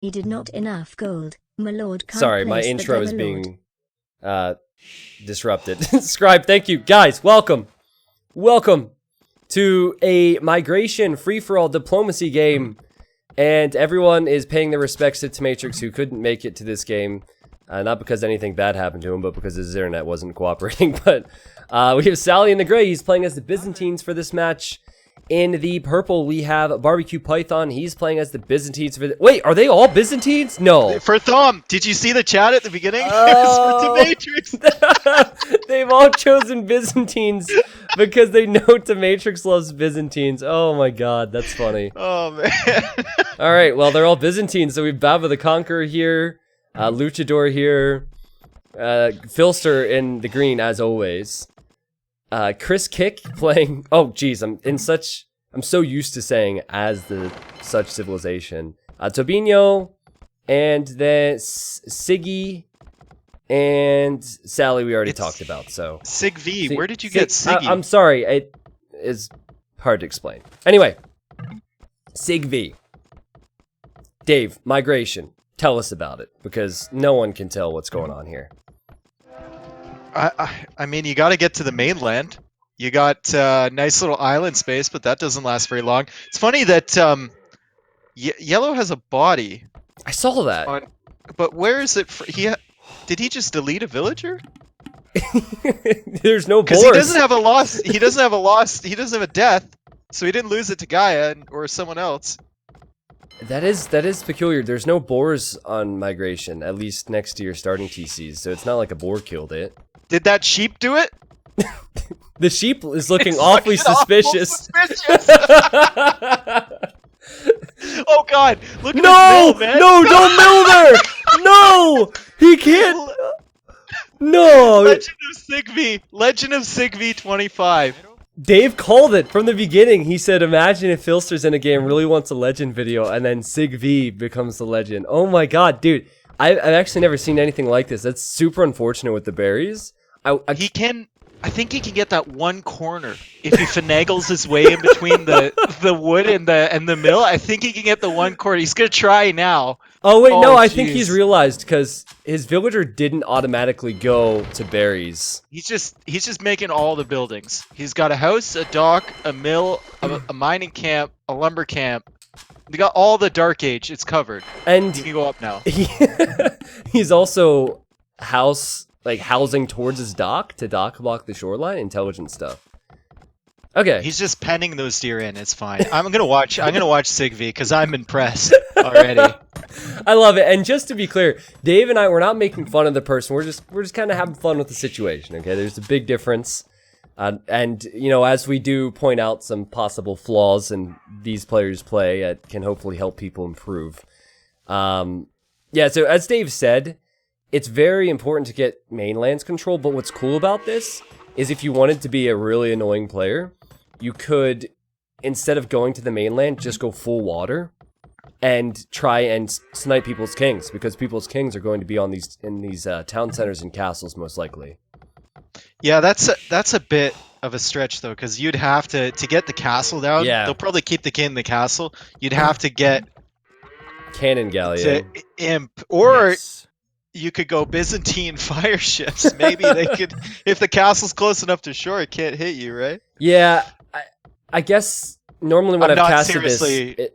He did not enough gold. My lord can't Sorry, my place the intro is Overlord. being disrupted. Scribe, thank you. Guys, welcome. Welcome to a migration free-for-all diplomacy game. And everyone is paying their respects to Matrix, who couldn't make it to this game. Not because anything bad happened to him, but because his internet wasn't cooperating. But we have Sally in the gray. He's playing as the Byzantines for this match. In the purple, we have Barbecue Python. He's playing as the Byzantines for the... Wait, are they all Byzantines? No. For Thom, did you see the chat at the beginning? Oh. It's for Matrix. They've all chosen Byzantines because they know Matrix loves Byzantines. Oh my god, that's funny. Oh, man. Alright, well, they're all Byzantines, so we've Baba the Conqueror here, Luchador here, Filster in the green, as always. Chris Kick playing... Oh, geez, I'm so used to saying as the such civilization. Tobinho, and then Siggy, and Sally we already talked about, so... Sig V, where did you get Siggy? I'm sorry, it is hard to explain. Anyway, Sig V. Dave, migration. Tell us about it, because no one can tell what's going on here. I mean, you got to get to the mainland. You got nice little island space, but that doesn't last very long. It's funny that Yellow has a body. I saw that. But where is it? Did he just delete a villager? There's no Because boars. he doesn't have a loss. He doesn't have a loss. He doesn't have a death. So he didn't lose it to Gaia or someone else. That is peculiar. There's no boars on migration, at least next to your starting TCs, so it's not like a boar killed it. Did that sheep do it? The sheep is looking It's awfully looking suspicious. Oh god, look at No! his mill, man. No, don't mill there! No! He can't! No! Legend of Sigby. Legend of Sigby 25. Dave called it from the beginning. He said, imagine if Filster's in a game really wants a legend video, and then Sig V becomes the legend. Oh my god, dude. I've actually never seen anything like this. That's super unfortunate with the berries. I think he can get that one corner if he finagles his way in between the wood and the mill. I think he can get the one corner. He's gonna try now. Oh wait, no, I geez. think he's realized because his villager didn't automatically go to berries. He's just making all the buildings. He's got a house, a dock, a mill, a mining camp, a lumber camp. They got all the Dark Age. It's covered. And You can go up now. he's also housing towards his dock to dock block the shoreline. Intelligent stuff. Okay. He's just penning those deer in. It's fine. I'm gonna watch Sigvi because I'm impressed already. I love it. And just to be clear, Dave and I, we're not making fun of the person. We're just kind of having fun with the situation. Okay. There's a big difference. And you know, as we do point out some possible flaws in these players' play, it can hopefully help people improve. Yeah. So as Dave said, it's very important to get mainlands control. But what's cool about this is if you wanted to be a really annoying player, you could, instead of going to the mainland, just go full water and try and snipe people's kings, because people's kings are going to be on in these town centers and castles most likely. Yeah, that's a bit of a stretch though, because you'd have to get the castle down. Yeah. They'll probably keep the king in the castle. You'd have to get Cannon galleon. to imp, or Yes. you could go Byzantine fire ships. Maybe they could, if the castle's close enough to shore, it can't hit you, right? Yeah, I guess normally when I'm I've not casted this, seriously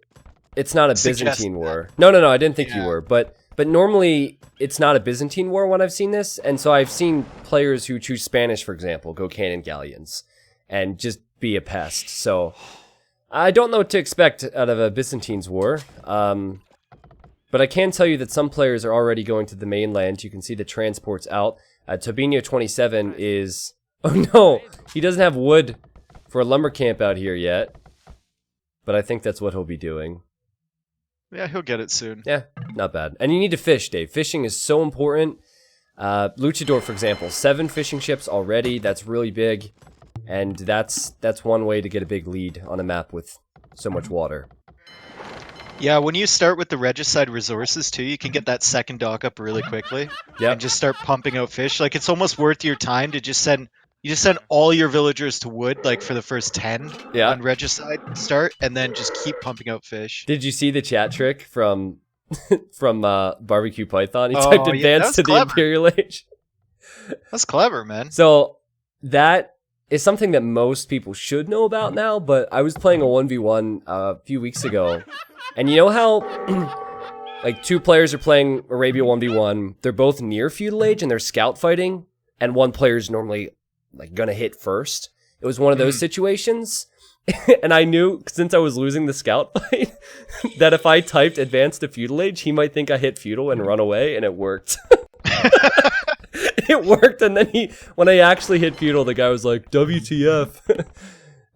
it's not a suggesting Byzantine war. No, I didn't think you Yeah. were, but normally it's not a Byzantine war when I've seen this, and so I've seen players who choose Spanish, for example, go cannon galleons and just be a pest. So I don't know what to expect out of a Byzantine's war. But I can tell you that some players are already going to the mainland. You can see the transports out. Tobinho 27 is... Oh no! He doesn't have wood for a lumber camp out here yet. But I think that's what he'll be doing. Yeah, he'll get it soon. Yeah, not bad. And you need to fish, Dave. Fishing is so important. Luchador, for example, 7 fishing ships already. That's really big. And that's one way to get a big lead on a map with so much water. Yeah, when you start with the regicide resources too, you can get that second dock up really quickly. Yeah. And just start pumping out fish. Like, it's almost worth your time to just send all your villagers to wood, like for the first 10 Yeah. on regicide start, and then just keep pumping out fish. Did you see the chat trick from from Barbecue Python. He Oh, typed yeah, advance that's to the clever. Imperial Age. That's clever, man. So that is something that most people should know about now, but I was playing a 1v1 a few weeks ago, and you know how like two players are playing Arabia 1v1, they're both near feudal age and they're scout fighting, and one player's normally like gonna hit first. It was one of those situations, and I knew since I was losing the scout fight that if I typed advance to feudal age, he might think I hit feudal and run away, and it worked. It worked, and then when I actually hit feudal, the guy was like, WTF.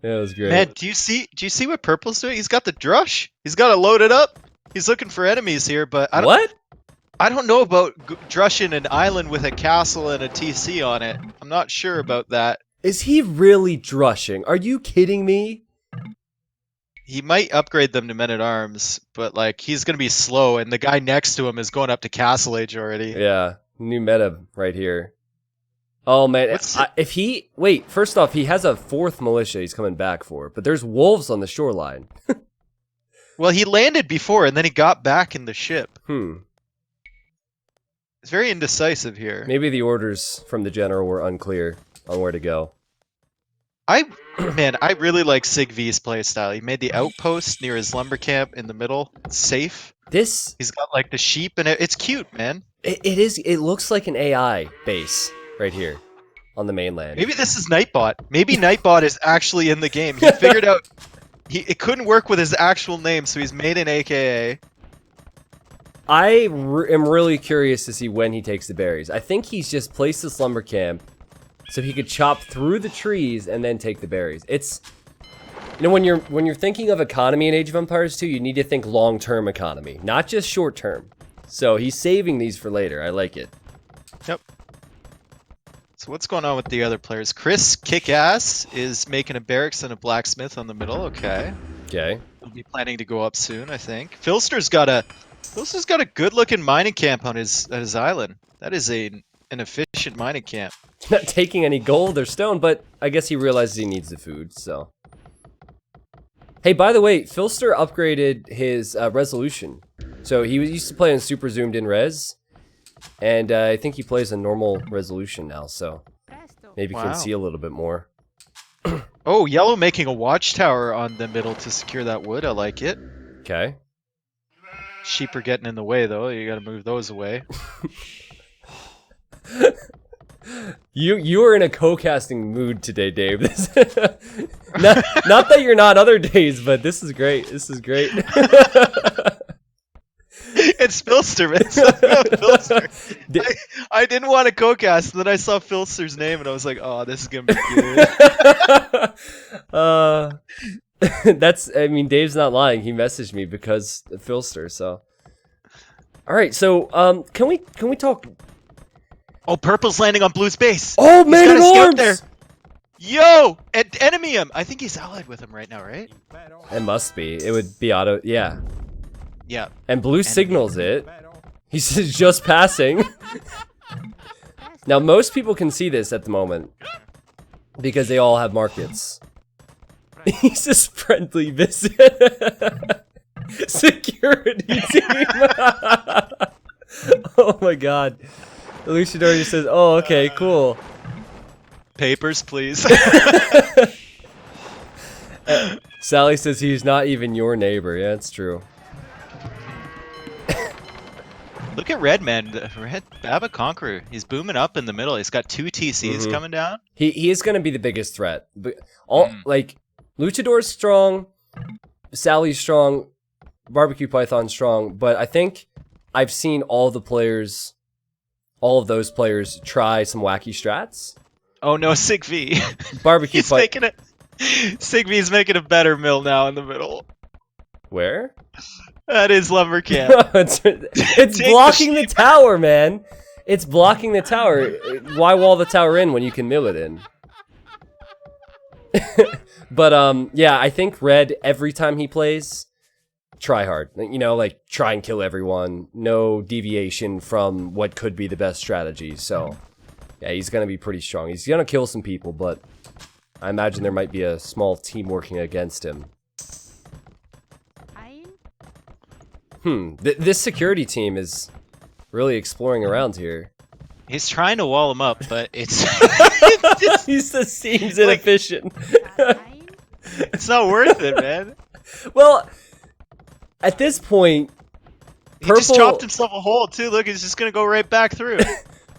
Yeah, it was great. Man, do you see what Purple's doing? He's got the drush. He's got it loaded up. He's looking for enemies here, but I don't know about drushing an island with a castle and a TC on it. I'm not sure about that. Is he really drushing? Are you kidding me? He might upgrade them to men-at-arms, but like he's gonna be slow, and the guy next to him is going up to castle age already. Yeah, new meta right here. Oh man, wait, first off, he has a 4th militia he's coming back for, but there's wolves on the shoreline. Well, he landed before, and then he got back in the ship. It's very indecisive here. Maybe the orders from the general were unclear on where to go. I really like Sigvi's playstyle. He made the outpost near his lumber camp in the middle. It's safe. He's got like the sheep, and it's cute, man. It looks like an AI base right here on the mainland. Maybe this is Nightbot. Maybe Nightbot is actually in the game. He figured out it couldn't work with his actual name, so he's made an AKA. I am really curious to see when he takes the berries. I think he's just placed this lumber camp so he could chop through the trees and then take the berries. It's, you know, when you're thinking of economy in Age of Empires 2, you need to think long-term economy, not just short-term. So he's saving these for later. I like it. Yep. So what's going on with the other players? Chris Kickass is making a barracks and a blacksmith on the middle. Okay. Okay. He'll be planning to go up soon, I think. Filster's got a good-looking mining camp on his island. That is an efficient mining camp. Not taking any gold or stone, but I guess he realizes he needs the food, so. Hey, by the way, Filster upgraded his resolution. So he used to play in super zoomed in res, and I think he plays a normal resolution now, so maybe can see a little bit more. Oh, yellow making a watchtower on the middle to secure that wood. I like it. Okay. Sheep are getting in the way, though. You gotta move those away. You are in a co-casting mood today, Dave. Not that you're not other days, but this is great. This is great. It's Filster, man. It's Filster. I didn't want to co-cast, and then I saw Filster's name, and I was like, oh, this is gonna be good. I mean, Dave's not lying. He messaged me because of Filster, so. Alright, so, can we talk? Oh, Purple's landing on Blue's base. Oh, man at arms! There. Yo! Enemy him! I think he's allied with him right now, right? It must be. It would be auto, yeah. Yeah. And Blue signals it. He says, just passing. Now, most people can see this at the moment because they all have markets. He says, friendly visit. Security team. Oh my god. Luchador just says, oh, okay, cool. Papers, please. Sally says he's not even your neighbor. Yeah, it's true. Look at Red, man. Red Baba Conqueror. He's booming up in the middle. He's got 2 TCs coming down. He is going to be the biggest threat. But like, Luchador's strong, Sally's strong, Barbecue Python's strong, but I think I've seen all of those players try some wacky strats. Oh no, Sigvi. Barbecue Python. Sigvi's making a better mill now in the middle. Where? That is lumber camp. It's blocking the tower, man. It's blocking the tower. Why wall the tower in when you can mill it in? But yeah, I think Red, every time he plays, try hard. You know, like, try and kill everyone. No deviation from what could be the best strategy. So, yeah, he's going to be pretty strong. He's going to kill some people, but I imagine there might be a small team working against him. This security team is really exploring around here. He's trying to wall him up, but it's He just seems inefficient. it's not worth it, man. Well, at this point, He just chopped himself a hole too. Look, he's just gonna go right back through.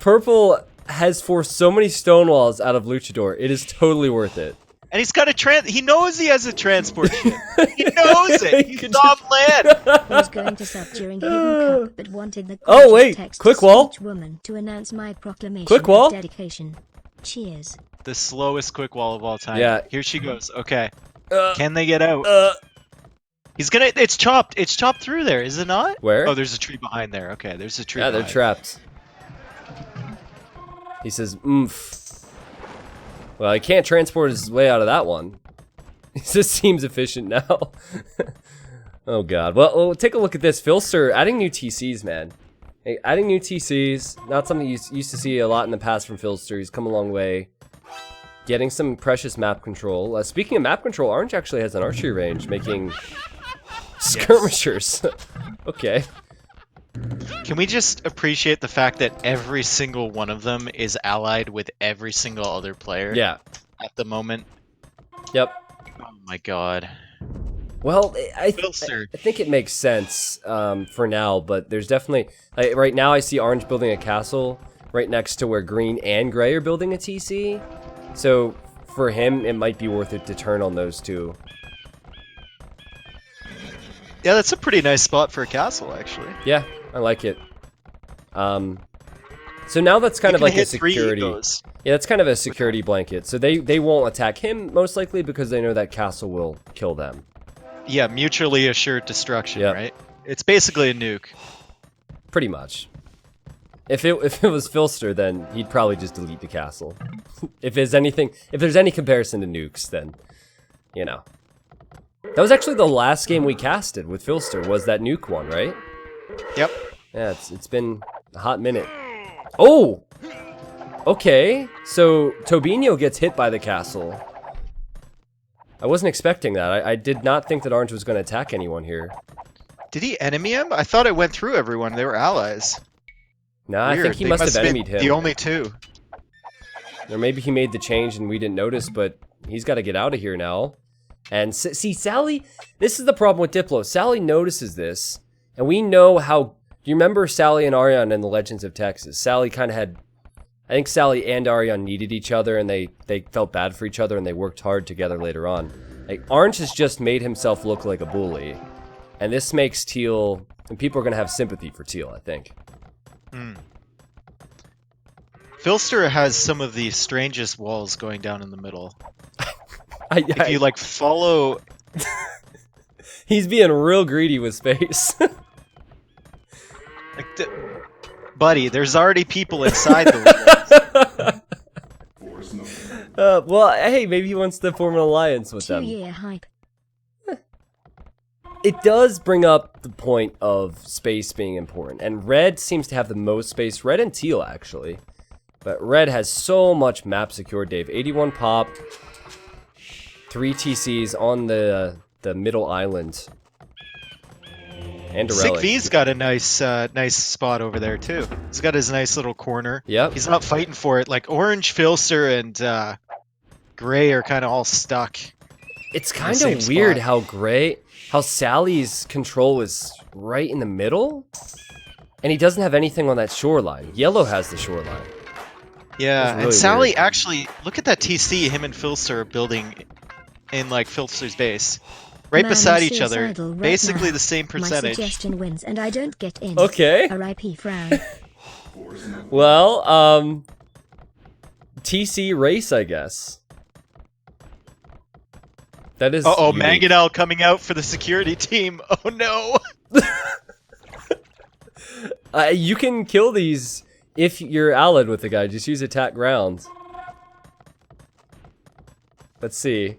Purple has forced so many stone walls out of Luchador. It is totally worth it. And he's got a he knows he has a transport ship. He knows it. He's on land. I was going to sub during Hidden Cup, but wanted the Oh, wait. text Quick wall. speech woman to announce my proclamation Quick wall. of dedication. Cheers. The slowest quick wall of all time. Yeah. Here she goes. Okay. Uh, Can they get out? He's gonna. It's chopped. It's chopped through there, is it not? Where? Oh, there's a tree behind there. Okay, there's a tree. Yeah, they're behind. trapped. He says, oomph. Well, he can't transport his way out of that one. He just seems efficient now. Oh, God. Well, we'll take a look at this. Filster adding new TCs, man. Hey, adding new TCs, not something you used to see a lot in the past from Filster. He's come a long way. Getting some precious map control. Speaking of map control, Orange actually has an archery range, making skirmishers. Okay. Can we just appreciate the fact that every single one of them is allied with every single other player? Yeah. At the moment. Yep. Oh my God. Well, I think it makes sense for now, but there's definitely... right now I see Orange building a castle right next to where Green and Gray are building a TC. So for him, it might be worth it to turn on those two. Yeah, that's a pretty nice spot for a castle, actually. Yeah, I like it. So now that's kind of like a security... Yeah, that's kind of a security blanket. So they won't attack him, most likely, because they know that castle will kill them. Yeah, mutually assured destruction, Yep. right? It's basically a nuke. Pretty much. If it was Filster, then he'd probably just delete the castle. If there's any comparison to nukes, then, you know. That was actually the last game we casted with Filster, was that nuke one, right? Yep. Yeah, it's been a hot minute. Oh! Okay, so Tobinho gets hit by the castle. I wasn't expecting that. I did not think that Orange was going to attack anyone here. Did he enemy him? I thought it went through everyone. They were allies. Nah, Weird. I think he They must have been enemied him. The only two. Or maybe he made the change and we didn't notice, but he's got to get out of here now. And see, Sally, this is the problem with Diplo. Sally notices this, and we know how... Do you remember Sally and Arion in the Legends of Texas? Sally kind of had... I think Sally and Arion needed each other, and they felt bad for each other, and they worked hard together later on. Like, Orange has just made himself look like a bully. And this makes Teal... And people are going to have sympathy for Teal, I think. Filster has some of the strangest walls going down in the middle. If you, like, follow... He's being real greedy with space. Like, buddy, there's already people inside the walls. Well, hey, maybe he wants to form an alliance with them. 2-year hype. It does bring up the point of space being important, and Red seems to have the most space. Red and Teal, actually. But Red has so much map secure, Dave. 81 pop, 3 TCs on the middle island. And a Sick relic. V's got a nice nice spot over there, too. He's got his nice little corner. Yep. He's not fighting for it. Like, Orange, Filster, and Gray are kind of all stuck. It's kind of weird how Sally's control is right in the middle, and he doesn't have anything on that shoreline. Yellow has the shoreline. Yeah, really and Sally weird. actually, look at that TC him and Filster are building in, like, Filster's base. Right Man, beside I'm each other. suicidal right Basically now. the same My percentage. suggestion wins, and I don't get in. Okay. R.I.P. frown. Well, TC race, I guess. That is. Uh-oh, unique. Mangonel coming out for the security team. Oh no! You can kill these if you're allied with the guy. Just use attack grounds. Let's see.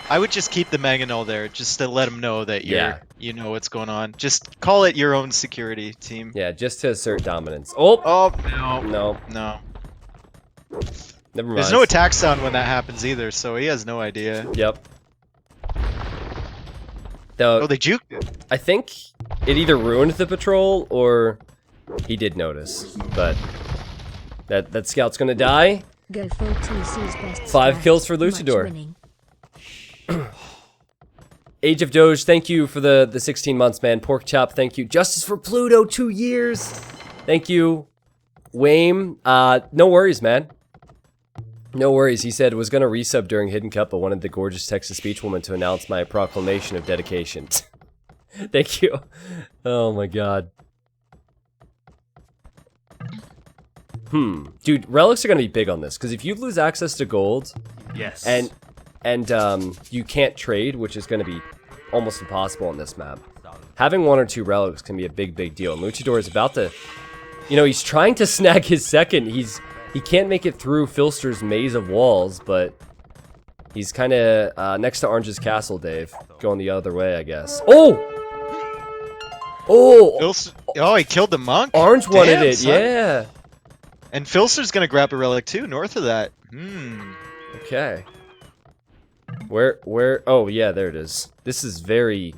I would just keep the Mangonel there, just to let him know that Yeah. you know what's going on. Just call it your own security team. Yeah, just to assert dominance. Oh! Oh, no. No, No. never mind. There's no attack sound when that happens either, so he has no idea. Yep. Though Oh, they juked it. I think it either ruined the patrol or he did notice. But that scout's gonna die. Go full TC's best 5 stats. kills for Much Luchador. winning. Age of Doge, thank you for the 16 months, man. Pork Chop, thank you. Justice for Pluto, 2 years. Thank you. Wame, no worries, man. No worries. He said was going to resub during Hidden Cup, but wanted the gorgeous Texas speech woman to announce my proclamation of dedication. Thank you. Oh my god. Dude, relics are going to be big on this, because if you lose access to gold, Yes. and you can't trade, which is going to be almost impossible on this map, having 1 or 2 relics can be a big deal. And Luchador is about to, you know, he's trying to snag his second. He can't make it through Filster's maze of walls, but he's kind of next to Orange's castle, Dave, going the other way, I guess. Oh, Oh, he killed the monk. Orange wanted Damn, it, son. yeah. And Filster's gonna grab a relic too, north of that. Okay. Where? Oh, yeah, there it is. This is very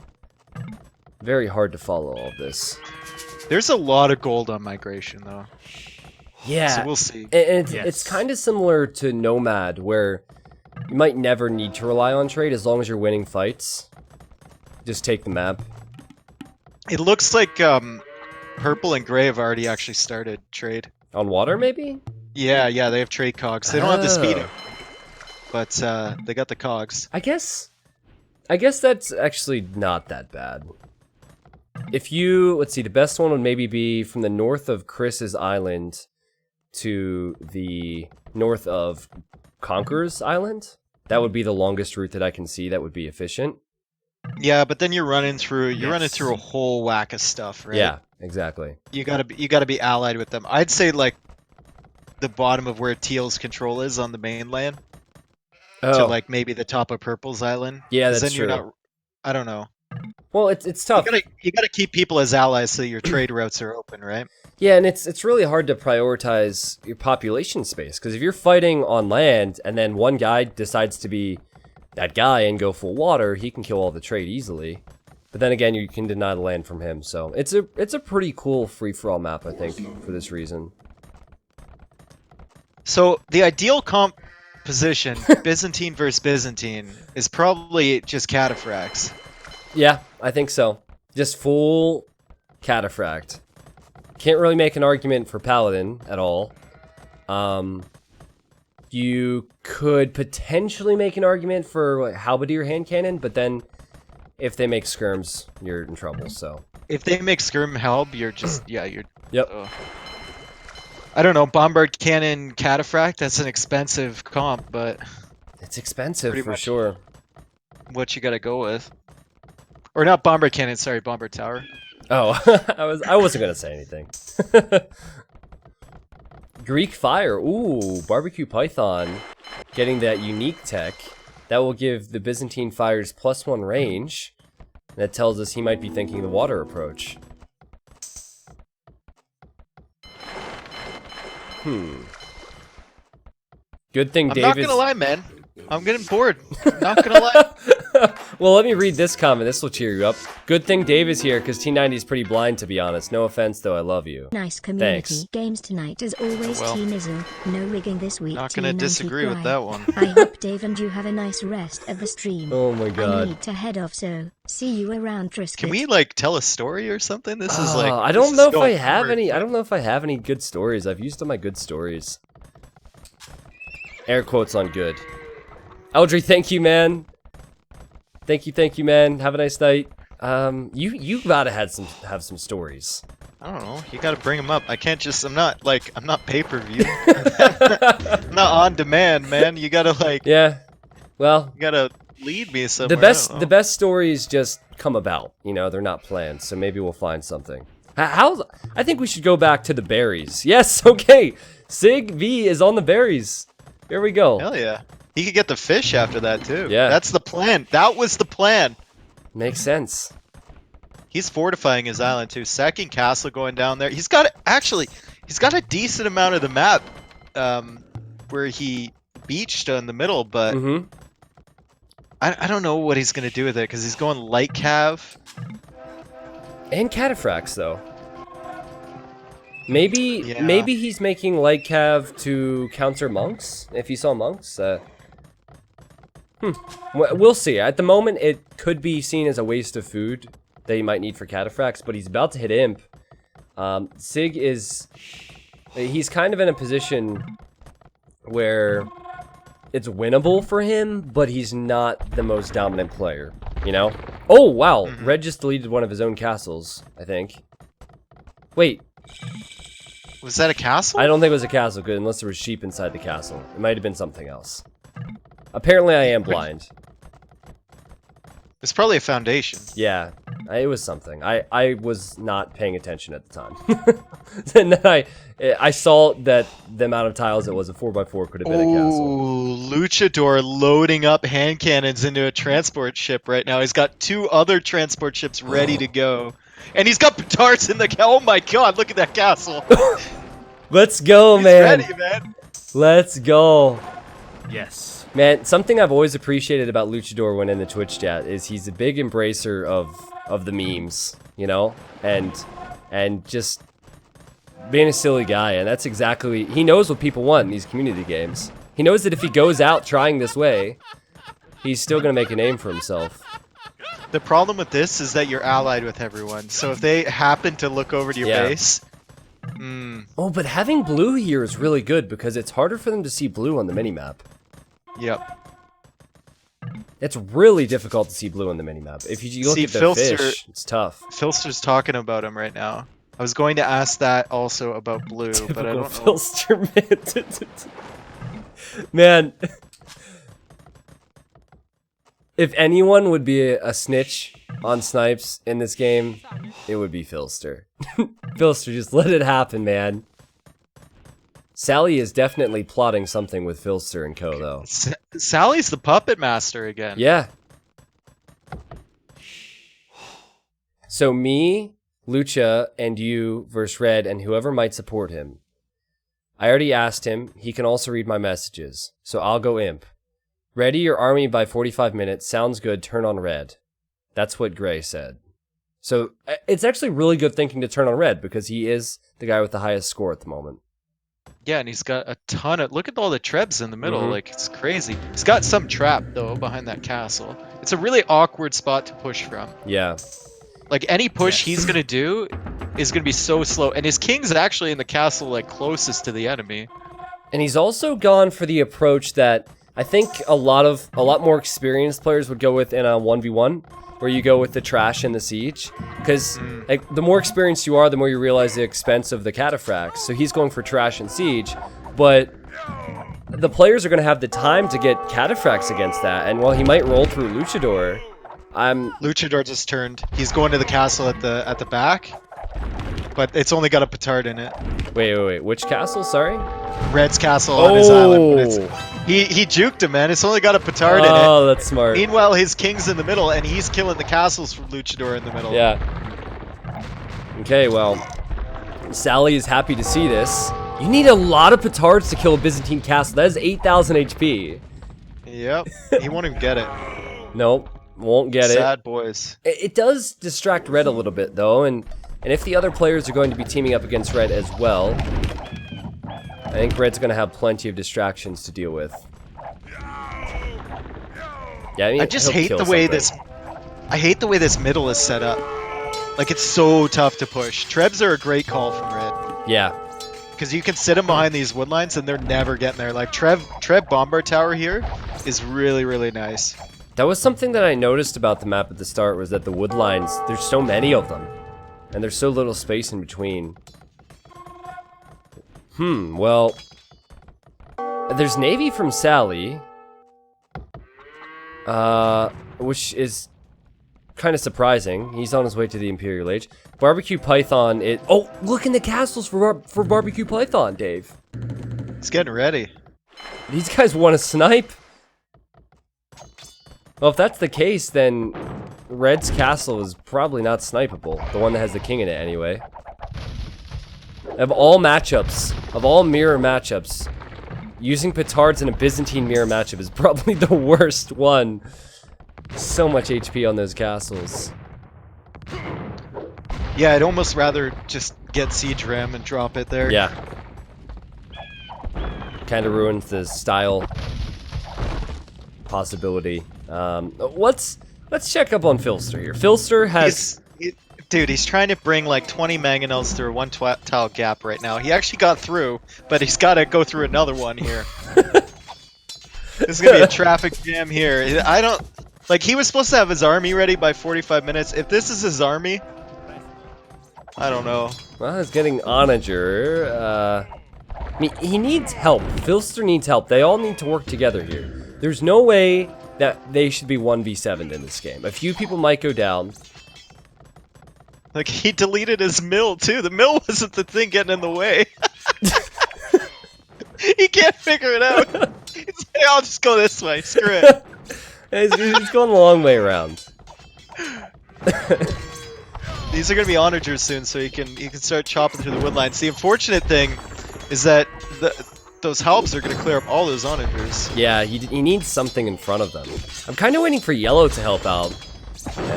hard to follow all of this. There's a lot of gold on migration though. Yeah. So we'll see. And Yes. it's kind of similar to Nomad, where you might never need to rely on trade as long as you're winning fights. Just take the map. It looks like purple and gray have already actually started trade. On water, maybe? Yeah, they have trade cogs. They don't have the speed, Oh. but they got the cogs. I guess that's actually not that bad. If you, let's see, the best one would maybe be from the north of Chris's island to the north of Conquerors Island. That would be the longest route that I can see that would be efficient. Yeah, but then you're running through a whole whack of stuff, right? Yeah, exactly. You gotta be allied with them. I'd say like the bottom of where Teal's control is on the mainland to like maybe the top of Purple's island. Yeah, 'Cause that's then you're true. not. I don't know. Well, it's tough. You gotta keep people as allies so your trade routes are open, right? Yeah, and it's really hard to prioritize your population space, because if you're fighting on land and then one guy decides to be that guy and go full water, he can kill all the trade easily. But then again, you can deny the land from him, so it's a pretty cool free-for-all map, I think, for this reason. So the ideal composition, Byzantine versus Byzantine, is probably just cataphracts. Yeah, I think so. Just full cataphract. Can't really make an argument for Paladin at all. You could potentially make an argument for like, Halberdier hand cannon, but then if they make skirms, you're in trouble, so. If they make skirm help, you're just you're. Yep. I don't know, bombard cannon cataphract. That's an expensive comp, but It's expensive Pretty for much. sure. what you gotta go with, or not bombard cannon. Sorry, bombard tower. Oh, I wasn't gonna say anything. Greek fire. Ooh, barbecue python. Getting that unique tech. That will give the Byzantine fires +1 range. That tells us he might be thinking the water approach. Good thing I'm David's... not gonna lie, man. I'm getting bored. Not gonna lie. Well, let me read this comment. This will cheer you up. Good thing Dave is here, because T90 is pretty blind, to be honest. No offense, though. I love you. Nice community. Thanks. Games tonight as always. Well, Team Izzle. No rigging this week. Not gonna Team disagree with Anti-Cry. that one. I hope Dave and you have a nice rest of the stream. Oh my I god. need to head off, so see you around, Trisket. Can we like tell a story or something? This is like. I this don't is know if I going have forward. any. I don't know if I have any good stories. I've used all my good stories. Air quotes on good. Eldry, thank you, man. Thank you, man. Have a nice night. You gotta have some stories. I don't know. You gotta bring them up. I can't just. I'm not pay-per-view. I'm not on demand, man. You gotta like. Yeah. Well, You gotta lead me somewhere. the best stories just come about. You know, they're not planned. So maybe we'll find something. I think we should go back to the berries. Yes. Okay. Sig V is on the berries. Here we go. Hell yeah. He could get the fish after that too. Yeah. That's the plan. That was the plan. Makes sense. He's fortifying his island too. Second castle going down there. He's got a decent amount of the map where he beached in the middle, but Mm-hmm. I don't know what he's gonna do with it because he's going light cav. And cataphracts though. Maybe Yeah. maybe he's making light cav to counter monks. If he saw monks, we'll see. At the moment, it could be seen as a waste of food that he might need for cataphracts, but he's about to hit imp. Sig he's kind of in a position where it's winnable for him, but he's not the most dominant player, you know? Oh, wow. Red just deleted one of his own castles, I think. Wait. Was that a castle? I don't think it was a castle, good, unless there was sheep inside the castle. It might have been something else. Apparently, I am blind. It's probably a foundation. Yeah, it was something. I was not paying attention at the time. And then I saw that the amount of tiles it was a 4x4 could have been a castle. Ooh, Luchador loading up hand cannons into a transport ship right now. He's got 2 other transport ships ready to go. And he's got petards in the... Oh my god, look at that castle. Let's go, He's man. ready, man. Let's go. Yes. Man, something I've always appreciated about Luchador when in the Twitch chat is he's a big embracer of the memes, you know? And just being a silly guy, and that's exactly... He knows what people want in these community games. He knows that if he goes out trying this way, he's still gonna make a name for himself. The problem with this is that you're allied with everyone. So if they happen to look over to your base... Oh, but having blue here is really good because it's harder for them to see blue on the minimap. Yep. It's really difficult to see blue on the minimap. If you look See, at the Filster- fish, it's tough. Filster's talking about him right now. I was going to ask that also about blue, but I don't know. Filster, man. Man, if anyone would be a snitch on snipes in this game, it would be Filster. Filster, just let it happen, man. Sally is definitely plotting something with Filster and co, though. Sally's the puppet master again. Yeah. So me, Lucha, and you versus Red, and whoever might support him. I already asked him. He can also read my messages. So I'll go imp. Ready your army by 45 minutes. Sounds good. Turn on Red. That's what Gray said. So it's actually really good thinking to turn on Red because he is the guy with the highest score at the moment. Yeah, and he's got a ton of... Look at all the trebs in the middle. Like, it's crazy. He's got some trap, though, behind that castle. It's a really awkward spot to push from. Yeah. Like, any push he's going to do is going to be so slow. And his king's actually in the castle, like, closest to the enemy. And he's also gone for the approach that I think a lot more experienced players would go with in a 1v1, where you go with the trash and the siege. Because like, the more experienced you are, the more you realize the expense of the cataphracts. So he's going for trash and siege, but the players are going to have the time to get cataphracts against that. And while he might roll through Luchador, Luchador just turned. He's going to the castle at the back, but it's only got a petard in it. Wait. Which castle? Sorry? Red's castle on his island. But he juked him, man. It's only got a petard in it. Oh, that's smart. Meanwhile, his king's in the middle, and he's killing the castles from Luchador in the middle. Yeah. Okay, well, Sally is happy to see this. You need a lot of petards to kill a Byzantine castle. That is 8,000 HP. Yep. He won't even get it. Nope, won't get it. Sad boys. It does distract Red a little bit, though, and if the other players are going to be teaming up against Red as well, I think Red's going to have plenty of distractions to deal with. Yeah, I mean, I just hate the way I hate the way this middle is set up. Like, it's so tough to push. Trebs are a great call from Red. Yeah. Because you can sit them behind these wood lines and they're never getting there. Like, Treb Bombard Tower here is really, really nice. That was something that I noticed about the map at the start, was that the wood lines, there's so many of them. And there's so little space in between. Well, there's Navy from Sally, which is kind of surprising. He's on his way to the Imperial Age. Barbecue Python, oh, look in the castles for Barbecue Python, Dave. He's getting ready. These guys want to snipe. Well, if that's the case, then Red's castle is probably not snipeable. The one that has the king in it, anyway. Of all matchups, of all mirror matchups, using petards in a Byzantine mirror matchup is probably the worst one. So much HP on those castles. Yeah, I'd almost rather just get Siege Ram and drop it there. Yeah. Kind of ruins the style possibility. Let's check up on Filster here. Filster has... Dude, he's trying to bring like 20 mangonels through a one-tile gap right now. He actually got through, but he's got to go through another one here. This is going to be a traffic jam here. I don't... Like, he was supposed to have his army ready by 45 minutes. If this is his army, I don't know. Well, he's getting Onager. I mean, he needs help. Filster needs help. They all need to work together here. There's no way that they should be 1v7'd in this game. A few people might go down. Like, he deleted his mill, too. The mill wasn't the thing getting in the way. He can't figure it out. He's like, I'll just go this way. Screw it. He's going the long way around. These are going to be onagers soon, so he can start chopping through the wood lines. The unfortunate thing is that those halbs are going to clear up all those onagers. Yeah, he needs something in front of them. I'm kind of waiting for yellow to help out.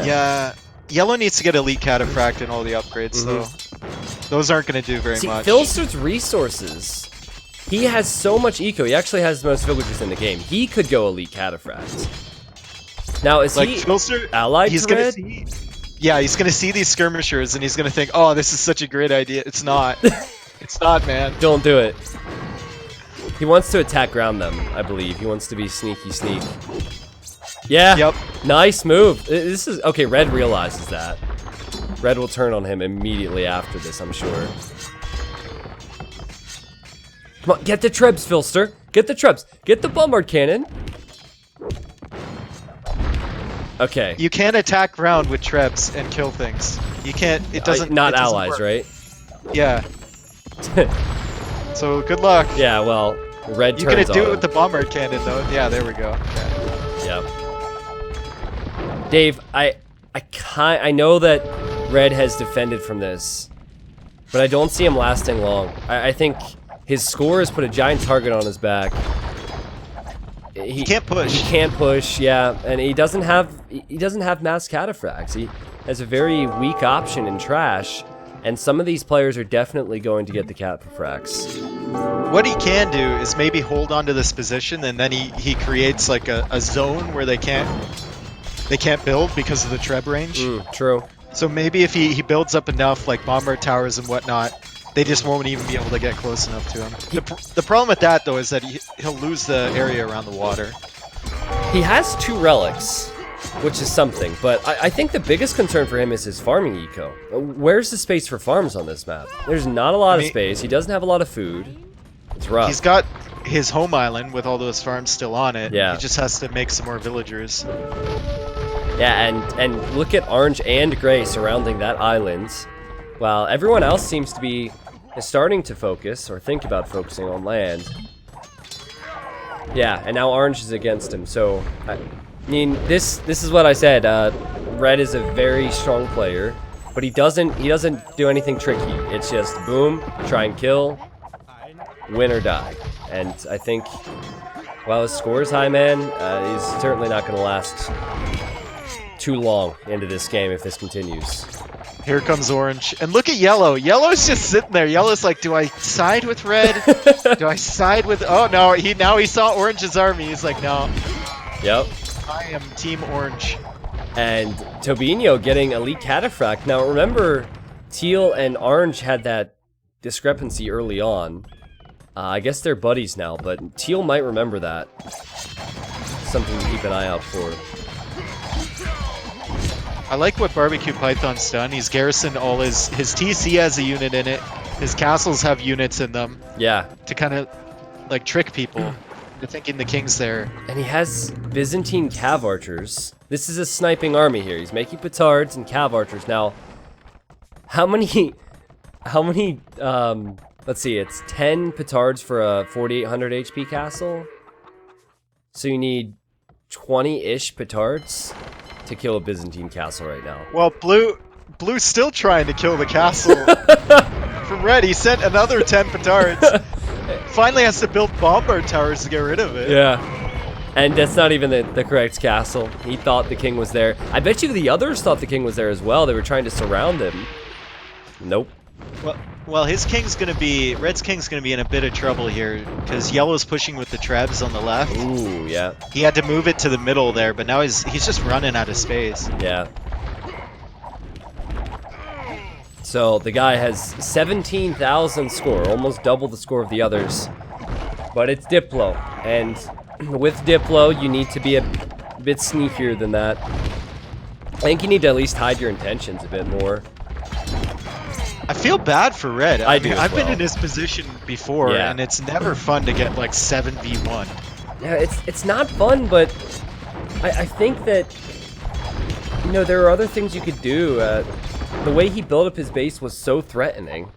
Yeah. Yellow needs to get Elite Cataphract and all the upgrades, though. Those aren't going to do very much. Filster's resources. He has so much eco. He actually has the most villagers in the game. He could go Elite Cataphract. Now, is he Filster, allied to Red? Yeah, he's going to see these skirmishers, and he's going to think, oh, this is such a great idea. It's not. It's not, man. Don't do it. He wants to attack ground them, I believe. He wants to be sneaky sneak. Yeah. Yep. Nice move. This is okay. Red realizes that. Red will turn on him immediately after this, I'm sure. Come on, get the trebs, Filster. Get the trebs. Get the bombard cannon. Okay. You can't attack ground with trebs and kill things. You can't. It doesn't. Not it doesn't allies, work. right? Yeah. So good luck. Yeah. Well, Red. You can do it with the bombard cannon, though. Yeah. There we go. Okay. Yep. Dave, I know that Red has defended from this, but I don't see him lasting long. I think his score has put a giant target on his back. He can't push. He can't push, yeah, and he doesn't have mass cataphracts. He has a very weak option in trash, and some of these players are definitely going to get the cataphracts. What he can do is maybe hold on to this position, and then he creates like a zone where they can't build because of the treb range. True. So maybe if he builds up enough like bomber towers and whatnot, they just won't even be able to get close enough to him. The problem with that, though, is that he'll lose the area around the water. He has 2 relics, which is something, but I think the biggest concern for him is his farming eco. Where's the space for farms on this map? There's not a lot of space. He doesn't have a lot of food. It's rough. He's got his home island with all those farms still on it. Yeah. He just has to make some more villagers. Yeah, and look at orange and gray surrounding that island, while everyone else seems to be starting to focus or think about focusing on land. Yeah, and now orange is against him. So I mean, this is what I said. Red is a very strong player, but he doesn't do anything tricky. It's just boom, try and kill, win or die. And I think while his score is high, man, he's certainly not going to last too long into this game if this continues. Here comes orange. And look at yellow. Yellow's just sitting there. Yellow's like, do I side with red? Do I side with... Oh, no. He saw orange's army. He's like, no. Yep. I am team orange. And Tobinho getting Elite Cataphract. Now, remember, teal and orange had that discrepancy early on. I guess they're buddies now, but teal might remember that. Something to keep an eye out for. I like what Barbecue Python's done. He's garrisoned all his TC has a unit in it. His castles have units in them. Yeah. To kind of like trick people into thinking the king's there. And he has Byzantine cav archers. This is a sniping army here. He's making petards and cav archers. Now, how many let's see, it's 10 petards for a 4800 HP castle. So you need 20-ish petards to kill a Byzantine castle right now. Well, Blue's still trying to kill the castle. From red, he sent another 10 petards. Finally has to build bombard towers to get rid of it. Yeah. And that's not even the correct castle. He thought the king was there. I bet you the others thought the king was there as well. They were trying to surround him. Nope. Well, his king's gonna be Red's king's gonna be in a bit of trouble here because Yellow's pushing with the trebs on the left. Ooh, yeah. He had to move it to the middle there, but now he's just running out of space. Yeah. So the guy has 17,000 score, almost double the score of the others. But it's Diplo, and with Diplo, you need to be a bit sneakier than that. I think you need to at least hide your intentions a bit more. I feel bad for Red. I do. I've been in his position before, Yeah. and it's never fun to get like 7v1. Yeah, it's not fun, but I think that, you know, there are other things you could do. The way he built up his base was so threatening.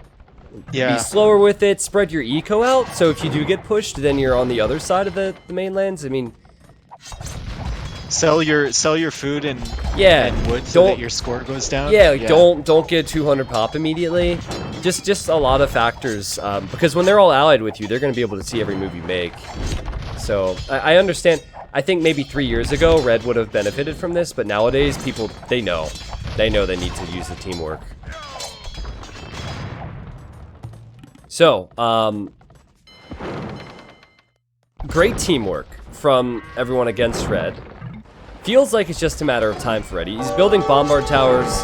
Yeah. Be slower with it, spread your eco out, so if you do get pushed, then you're on the other side of the mainlands. I mean, Sell your food and wood so that your score goes down. Yeah, like don't get 200 pop immediately. Just a lot of factors, because when they're all allied with you, they're going to be able to see every move you make. So I understand. I think maybe 3 years ago, Red would have benefited from this, but nowadays people they know they need to use the teamwork. So great teamwork from everyone against Red. Feels like it's just a matter of time for Red. He's building bombard towers.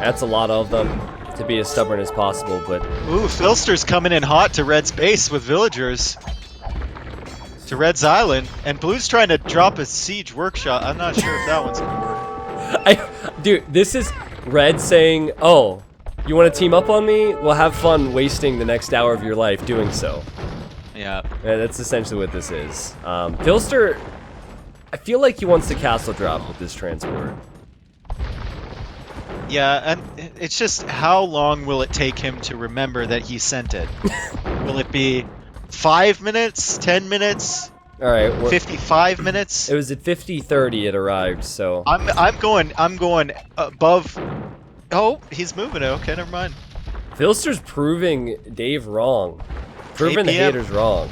That's a lot of them to be as stubborn as possible, but... Ooh, Filster's coming in hot to Red's base with villagers. To Red's island. And Blue's trying to drop a siege workshop. I'm not sure if that one's gonna work. Dude, this is Red saying, oh, you want to team up on me? Well, have fun wasting the next hour of your life doing so. Yeah. Yeah, that's essentially what this is. Filster... I feel like he wants the castle drop with this transport. Yeah, and it's just how long will it take him to remember that he sent it? Will it be 5 minutes, 10 minutes, all right, 55 minutes? It was at 50:30 it arrived, so I'm going above. Oh, he's moving it. Okay, never mind. Filster's proving Dave wrong. Proving the APM. haters wrong.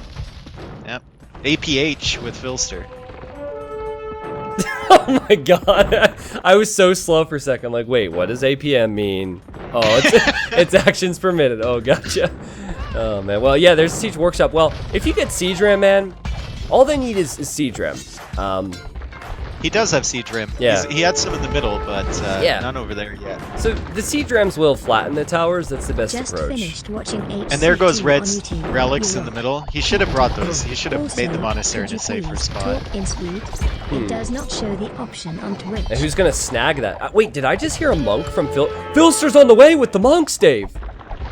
Yep. APH with Filster. Oh my god. I was so slow for a second. I'm like, wait, what does APM mean? Oh, it's actions per minute. Oh, gotcha. Oh, man. Well, yeah, there's Siege Workshop. Well, if you get Siege Ram, man, all they need is Siege Ram. He does have Siege Ram. Yeah. He had some in the middle, but yeah. none over there yet. So the Siege Rams will flatten the towers. That's the best Just approach. finished watching And there goes HCT Red's on YouTube. relics You in the rock. middle. He should have brought those. He should have Also, made the monastery in could a you safer please spot. talk in Swede? It does not show the option on Twitch. And who's gonna snag that? Wait, did I just hear a monk from Filster's on the way with the monks, Dave.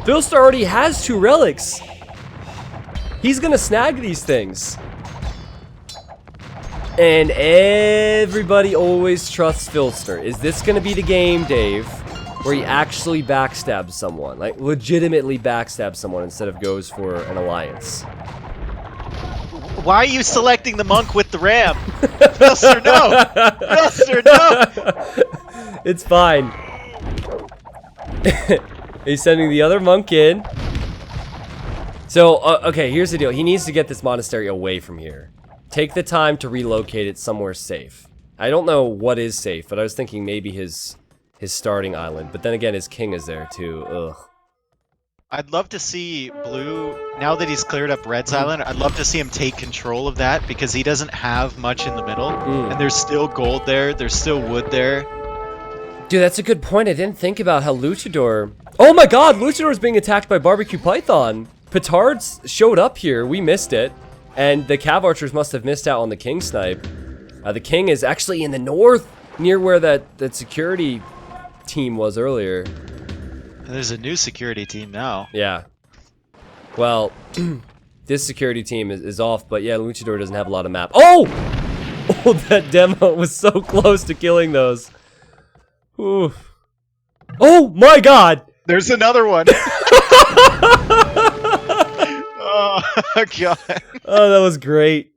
Filster already has 2 relics. He's gonna snag these things. And everybody always trusts Filster. Is this gonna be the game, Dave, where he actually backstabs someone? Like, legitimately backstabs someone instead of goes for an alliance? Why are you selecting the monk with the ram? Filster, no! Filster, no! It's fine. He's sending the other monk in. So, okay, here's the deal. He needs to get this monastery away from here. Take the time to relocate it somewhere safe. I don't know what is safe, but I was thinking maybe his starting island. But then again, his king is there too. Ugh. I'd love to see Blue, now that he's cleared up Red's island, I'd love to see him take control of that because he doesn't have much in the middle. And there's still gold there, there's still wood there. Dude, that's a good point. I didn't think about how Luchador... Oh my god, Luchador is being attacked by Barbecue Python. Petards showed up here, we missed it. And the Cav Archers must have missed out on the King Snipe. The King is actually in the north, near where that security team was earlier. And there's a new security team now. Yeah. Well, this security team is off, but yeah, Luchador doesn't have a lot of map. Oh! Oh, that demo was so close to killing those. Ooh. Oh my god! There's another one! Oh, God. Oh, that was great.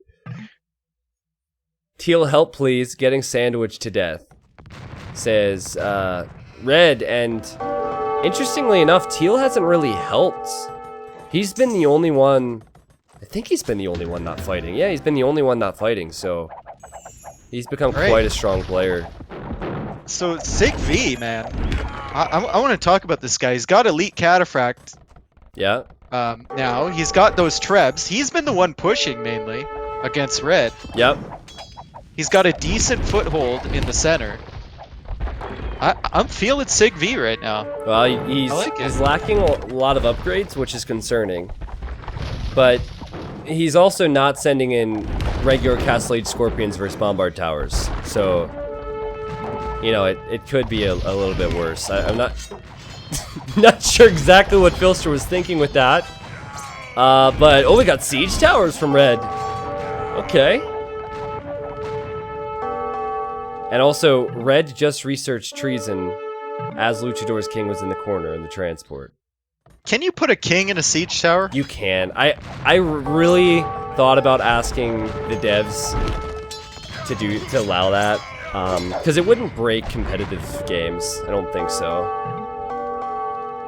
Teal, help please. Getting sandwiched to death. Says, Red, and interestingly enough, Teal hasn't really helped. He's been the only one I think he's been the only one not fighting. Yeah, he's been the only one not fighting, so he's become Right. quite a strong player. So Sig V, man, I want to talk about this guy. He's got elite cataphract. Yeah. Now he's got those trebs. He's been the one pushing mainly against red. Yep. He's got a decent foothold in the center. I'm feeling Sig V right now. Well, he's lacking a lot of upgrades, which is concerning. But he's also not sending in regular Castle Age Scorpions versus Bombard Towers. So, you know, it could be a little bit worse. I'm not not sure exactly what Filster was thinking with that. But, oh, we got Siege Towers from red. Okay. And also, red just researched treason as Luchador's king was in the corner in the transport. Can you put a king in a siege tower? You can. I really thought about asking the devs to allow that, because it wouldn't break competitive games. I don't think so.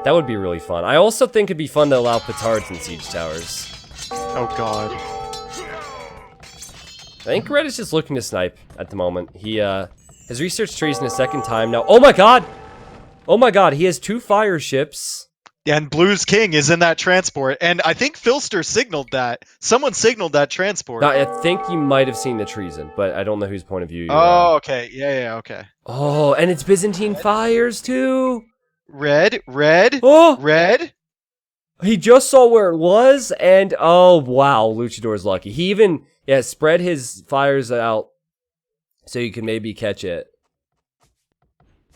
That would be really fun. I also think it'd be fun to allow petards in siege towers. Oh god. I think red is just looking to snipe at the moment. He has researched treason a second time now. Oh my god! Oh my god, he has 2 fire ships. And Blue's king is in that transport, and I think Filster signaled that. Someone signaled that transport. Now, I think you might have seen the treason, but I don't know whose point of view you're Oh, on. okay. Yeah, okay. Oh, and it's Byzantine fires too. Red. Oh, Red. he just saw where it was, and oh wow, Luchador's lucky. He even spread his fires out so you can maybe catch it.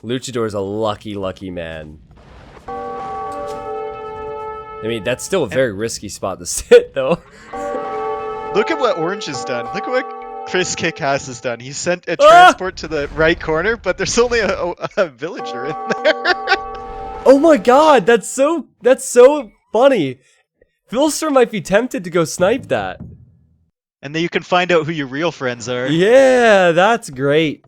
Luchador's a lucky man. I mean, that's still a very risky spot to sit, though. Look at what Orange has done. Look at what Chris Kickass has done. He sent a transport to the right corner, but there's only a villager in there. Oh my god, that's so funny. Filster might be tempted to go snipe that. And then you can find out who your real friends are. Yeah, that's great.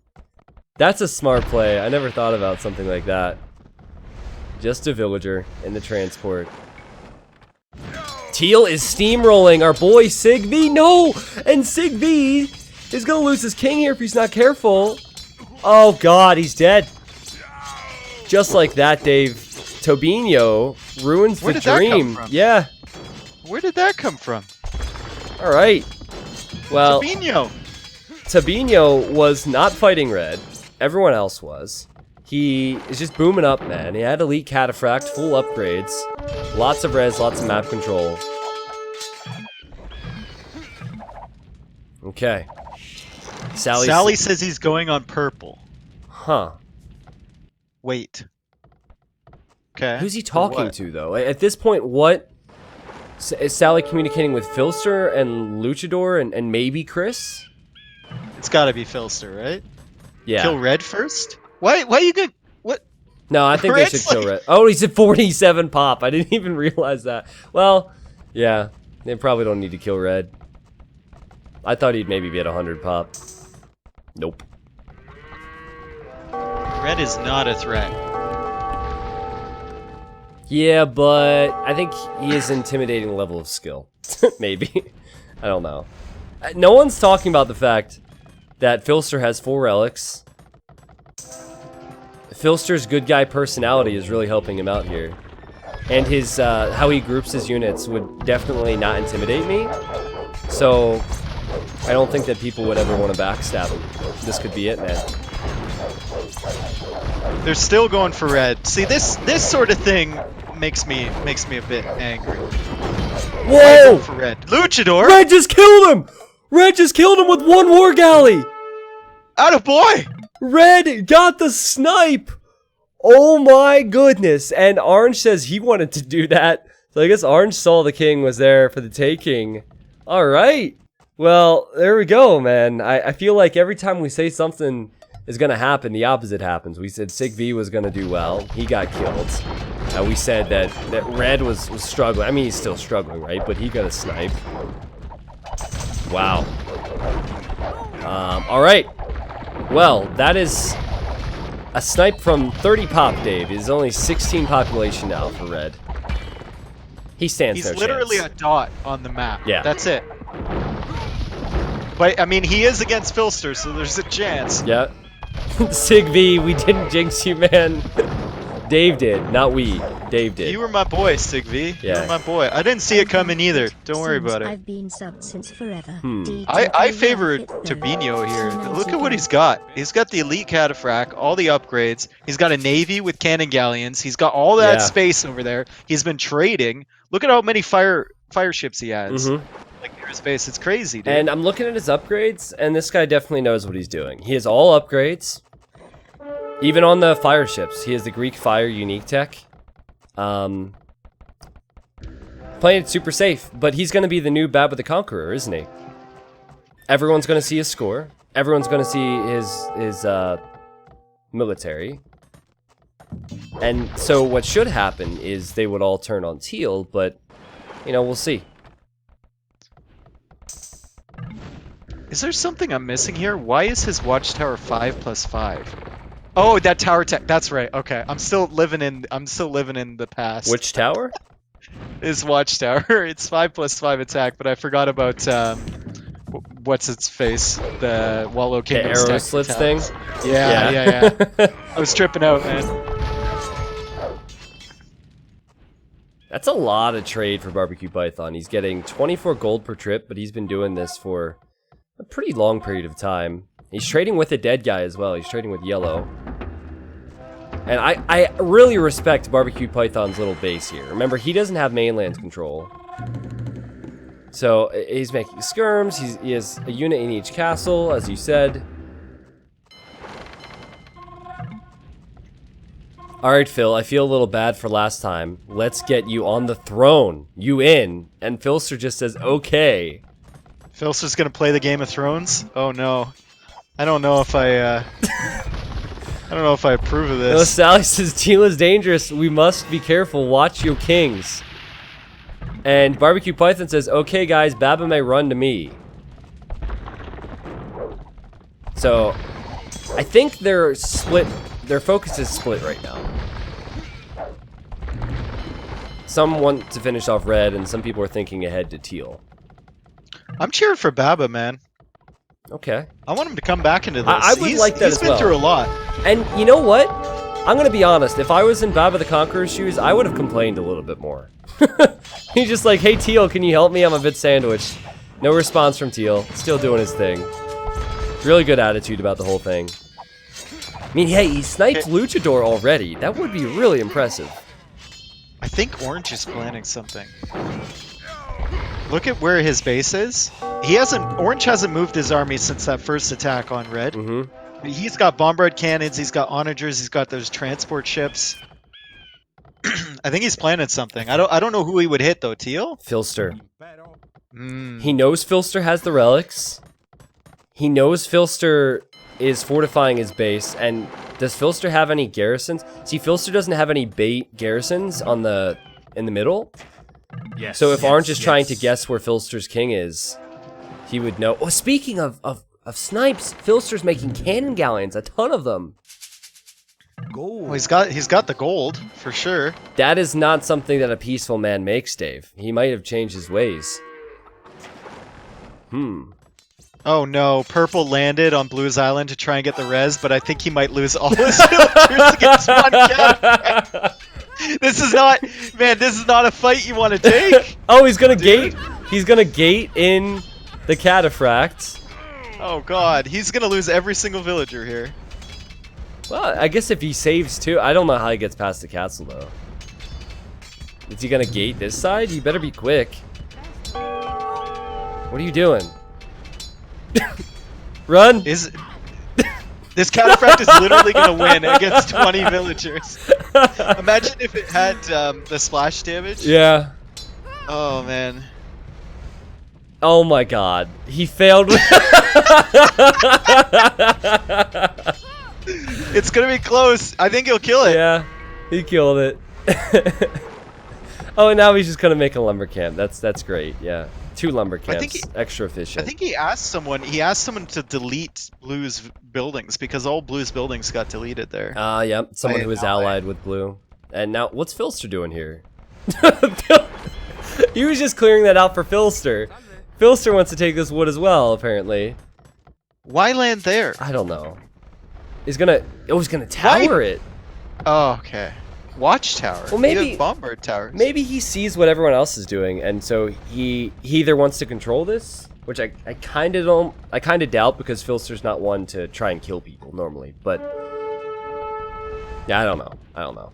That's a smart play. I never thought about something like that. Just a villager in the transport. Teal is steamrolling our boy Sig V. No! And Sig V is gonna lose his king here if he's not careful. Oh god, he's dead. Just like that, Dave. Tobinho ruins the dream. Yeah. Where did that come from? Alright. Well, Tobinho was not fighting red. Everyone else was. He is just booming up, man. He had elite cataphract, full upgrades. Lots of res, lots of map control. Okay. Sally says he's going on purple. Huh. Wait. Okay. Who's he talking to, though? At this point, what? Is Sally communicating with Filster and Luchador and maybe Chris? It's gotta be Filster, right? Yeah. Kill red first? Why you good? What? No, I think they should kill red. Oh, he's at 47 pop. I didn't even realize that. Well, yeah. They probably don't need to kill red. I thought he'd maybe be at 100 pop. Nope. Red is not a threat. Yeah, but I think he is intimidating level of skill. Maybe. I don't know. No one's talking about the fact that Filster has 4 relics. Filster's good guy personality is really helping him out here. And his, how he groups his units would definitely not intimidate me. So, I don't think that people would ever want to backstab him. This could be it, man. They're still going for red. See, this sort of thing makes me a bit angry. Whoa! For red. Luchador! Red just killed him! Red just killed him with 1 war galley! Attaboy! Red got the snipe! Oh my goodness. And Orange says he wanted to do that. So I guess Orange saw the king was there for the taking. Alright. Well, there we go, man. I feel like every time we say something is going to happen, the opposite happens. We said Sig V was going to do well. He got killed. We said that Red was struggling. I mean, he's still struggling, right? But he got a snipe. Wow. Alright. Well, that is a snipe from 30 pop, Dave. It's only 16 population now for red. He stands He's no literally chance. a dot on the map. Yeah. That's it. But I mean, he is against Filster, so there's a chance. Yeah. Sig V, we didn't jinx you, man. Dave did, not we. Dave did. You were my boy, Sig V. Yeah. You were my boy. I didn't see it coming either. Don't worry Since about it. I've been subbed since forever. I favor Turbino here. Look at what he's got. He's got the elite cataphract, all the upgrades. He's got a navy with cannon galleons. He's got all that Yeah. space over there. He's been trading. Look at how many fire ships he has. Like near his base. It's crazy, dude. And I'm looking at his upgrades, and this guy definitely knows what he's doing. He has all upgrades. Even on the fire ships, he has the Greek fire unique tech. Playing it super safe, but he's going to be the new Bab of the Conqueror, isn't he? Everyone's going to see his score. Everyone's going to see his military. And so what should happen is they would all turn on Teal, but, you know, we'll see. Is there something I'm missing here? Why is his watchtower 5+5? Oh, that tower tech. That's right. Okay, I'm still living in the past. Which tower? His watchtower. It's 5+5 attack, but I forgot about what's its face, the Wallow The Kingdom's arrow tech slits attacks. thing? Yeah. I was tripping out, man. That's a lot of trade for Barbecue Python. He's getting 24 gold per trip, but he's been doing this for a pretty long period of time. He's trading with a dead guy as well. He's trading with yellow. And I really respect Barbecue Python's little base here. Remember, he doesn't have mainland control. So he's making skirms. He has a unit in each castle, as you said. Alright, Phil, I feel a little bad for last time. Let's get you on the throne. You in. And Philster just says, okay. Filster's gonna play the Game of Thrones? Oh no. I don't know if I approve of No, this. Sally says, Teal is dangerous. We must be careful. Watch your kings. And Barbecue Python says, okay, guys, Baba may run to me. So, I think they're split. Their focus is split right now. Some want to finish off red, and some people are thinking ahead to teal. I'm cheering for Baba, man. Okay. I want him to come back into this. I would like that as well. He's been through a lot. And you know what? I'm gonna be honest. If I was in Baba the Conqueror's shoes, I would have complained a little bit more. He's just like, hey Teal, can you help me? I'm a bit sandwiched. No response from Teal. Still doing his thing. Really good attitude about the whole thing. I mean, hey, he sniped Luchador already. That would be really impressive. I think Orange is planning something. Look at where his base is. Orange hasn't moved his army since that first attack on red. He's got bombard cannons, he's got onagers, he's got those transport ships. I think he's planning something. I don't know who he would hit though. Teal? Filster. He knows Filster has the relics. He knows Filster is fortifying his base, and does Filster have any garrisons? See, Filster doesn't have any bait garrisons in the middle. Yes. So if Orange is trying to guess where Filster's king is, he would know. Oh, speaking of snipes, Filster's making cannon galleons, a ton of them. Well, he's got the gold for sure. That is not something that a peaceful man makes, Dave. He might have changed his ways. Oh no, Purple landed on Blue's Island to try and get the res, but I think he might lose all his villagers against one cat. This is not a fight you want to take. Oh, he's gonna gate. He's gonna gate in the cataphract. Oh god, he's gonna lose every single villager here. Well, I guess if he saves too, I don't know how he gets past the castle though. Is he gonna gate this side? You better be quick. What are you doing? Run! This cataphract is literally gonna win against 20 villagers. Imagine if it had the splash damage. Yeah. Oh man. Oh my god. He failed. It's gonna be close. I think he'll kill it. Yeah, he killed it. Oh, and now he's just gonna make a lumber camp. That's great. Yeah, 2 lumber camps, extra efficient. I think he asked someone to delete Blue's buildings because all Blue's buildings got deleted there. Yep, someone who was allied with Blue. And now, what's Filster doing here? He was just clearing that out for Philster. Philster wants to take this wood as well, apparently. Why land there? I don't know. He's gonna tower it. Oh, okay. Watchtower. Well, maybe bombard towers. Maybe he sees what everyone else is doing, and so he either wants to control this, which I kind of doubt because Philster's not one to try and kill people normally. But yeah, I don't know.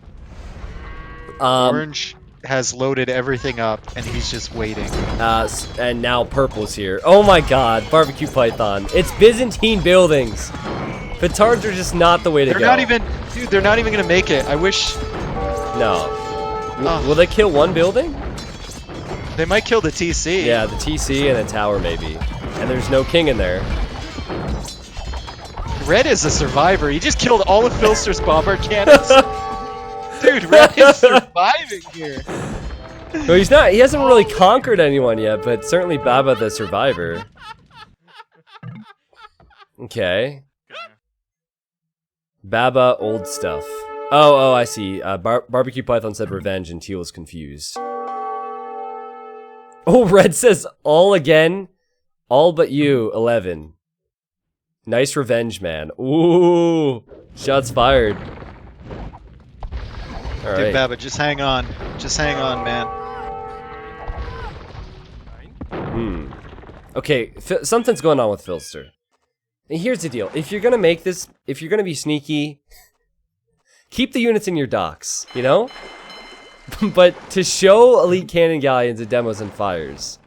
Orange has loaded everything up, and he's just waiting. And now purple's here. Oh my God, barbecue python! It's Byzantine buildings. Petards are just not the way to go. They're not even, dude. They're not even gonna make it. I wish. No. Will they kill one building? They might kill the TC. Yeah, the TC and a tower maybe. And there's no king in there. Red is a survivor. He just killed all of Philster's bomber cannons. Dude, Red is surviving here. No, he's not. He hasn't really conquered anyone yet, but certainly Baba the survivor. Okay. Baba old stuff. Oh, I see. Barbecue Python said revenge and Teal is confused. Oh, Red says all again. All but you, 11. Nice revenge, man. Ooh, shots fired. All right. Dude, Baba, just hang on. Just hang on, man. Okay, something's going on with Philster. And here's the deal. If you're gonna make this, if you're gonna be sneaky, keep the units in your docks, you know? But to show elite cannon galleons and demos and fires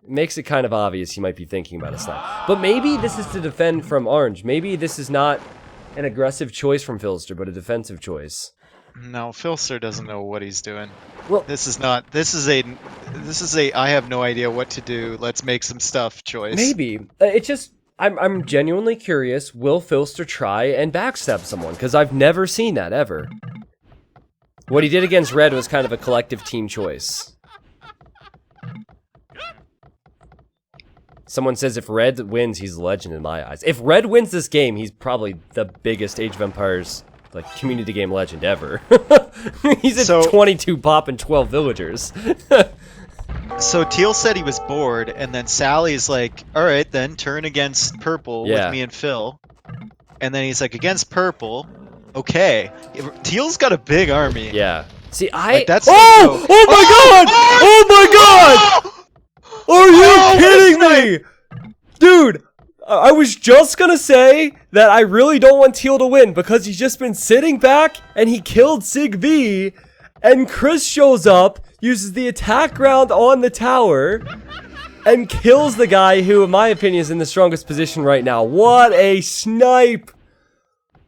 makes it kind of obvious he might be thinking about a snipe. But maybe this is to defend from orange. Maybe this is not an aggressive choice from Philster, but a defensive choice. No, Philster doesn't know what he's doing. Well, this is a I have no idea what to do. Let's make some stuff choice. Maybe. It's just I'm genuinely curious, will Philster try and backstab someone? Because I've never seen that, ever. What he did against Red was kind of a collective team choice. Someone says if Red wins, he's a legend in my eyes. If Red wins this game, he's probably the biggest Age of Empires like community game legend ever. He's at 22 pop and 12 villagers. So Teal said he was bored, and then Sally's like, alright then, turn against purple with me and Phil. And then he's like, against purple, okay. Teal's got a big army. Yeah. See, like, that's oh my god! Are you kidding me? Dude, I was just gonna say that I really don't want Teal to win because he's just been sitting back and he killed Sig V, and Chris shows up, uses the attack round on the tower, and kills the guy who, in my opinion, is in the strongest position right now. What a snipe!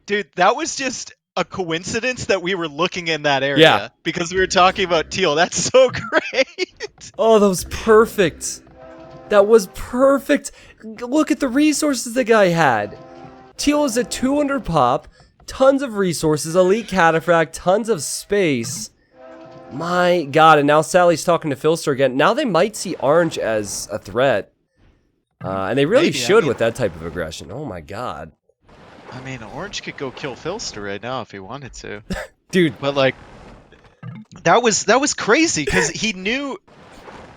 Dude, that was just a coincidence that we were looking in that area. Yeah. Because we were talking about Teal. That's so great! Oh, that was perfect. That was perfect. Look at the resources the guy had. Teal is at 200 pop, tons of resources, elite cataphract, tons of space. My god, and now Sally's talking to Philster again. Now they might see orange as a threat. And they really should with that type of aggression. Oh my god. I mean, orange could go kill Philster right now if he wanted to. Dude. But like, that was crazy, because he knew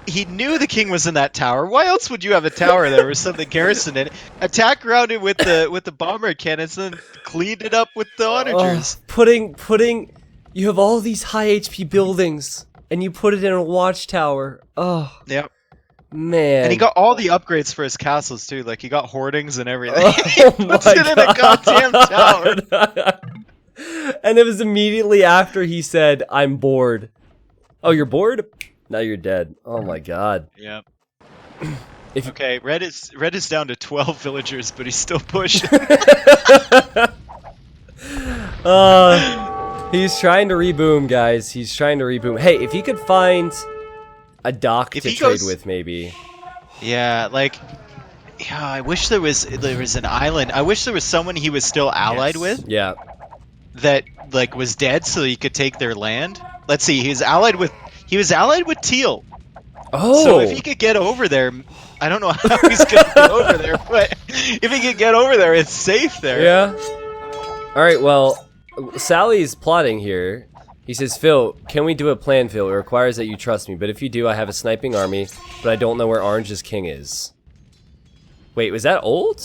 the king was in that tower. Why else would you have a tower there with something garrisoned in it? Attack rounded with the bomber cannons, and then cleaned it up with the onagers. Putting you have all these high HP buildings, and you put it in a watchtower. Oh. Yep. Man. And he got all the upgrades for his castles too. Like, he got hoardings and everything. Oh he puts it in a goddamn tower. And it was immediately after he said, "I'm bored." Oh, you're bored? Now you're dead. Oh my god. Yeah. Okay, red is down to 12 villagers, but he's still pushing. He's trying to reboom, guys. He's trying to reboom. Hey, if he could find a dock to trade with, maybe. Yeah, like, yeah, I wish there was an island. I wish there was someone he was still allied with. Yeah. That like was dead, so he could take their land. Let's see, he was allied with Teal. Oh. So if he could get over there, I don't know how he's gonna get over there, but if he could get over there, it's safe there. Yeah. All right. Well, Sally's plotting here. He says, Phil, can we do a plan, Phil? It requires that you trust me, but if you do, I have a sniping army, but I don't know where Orange's king is. Wait, was that old?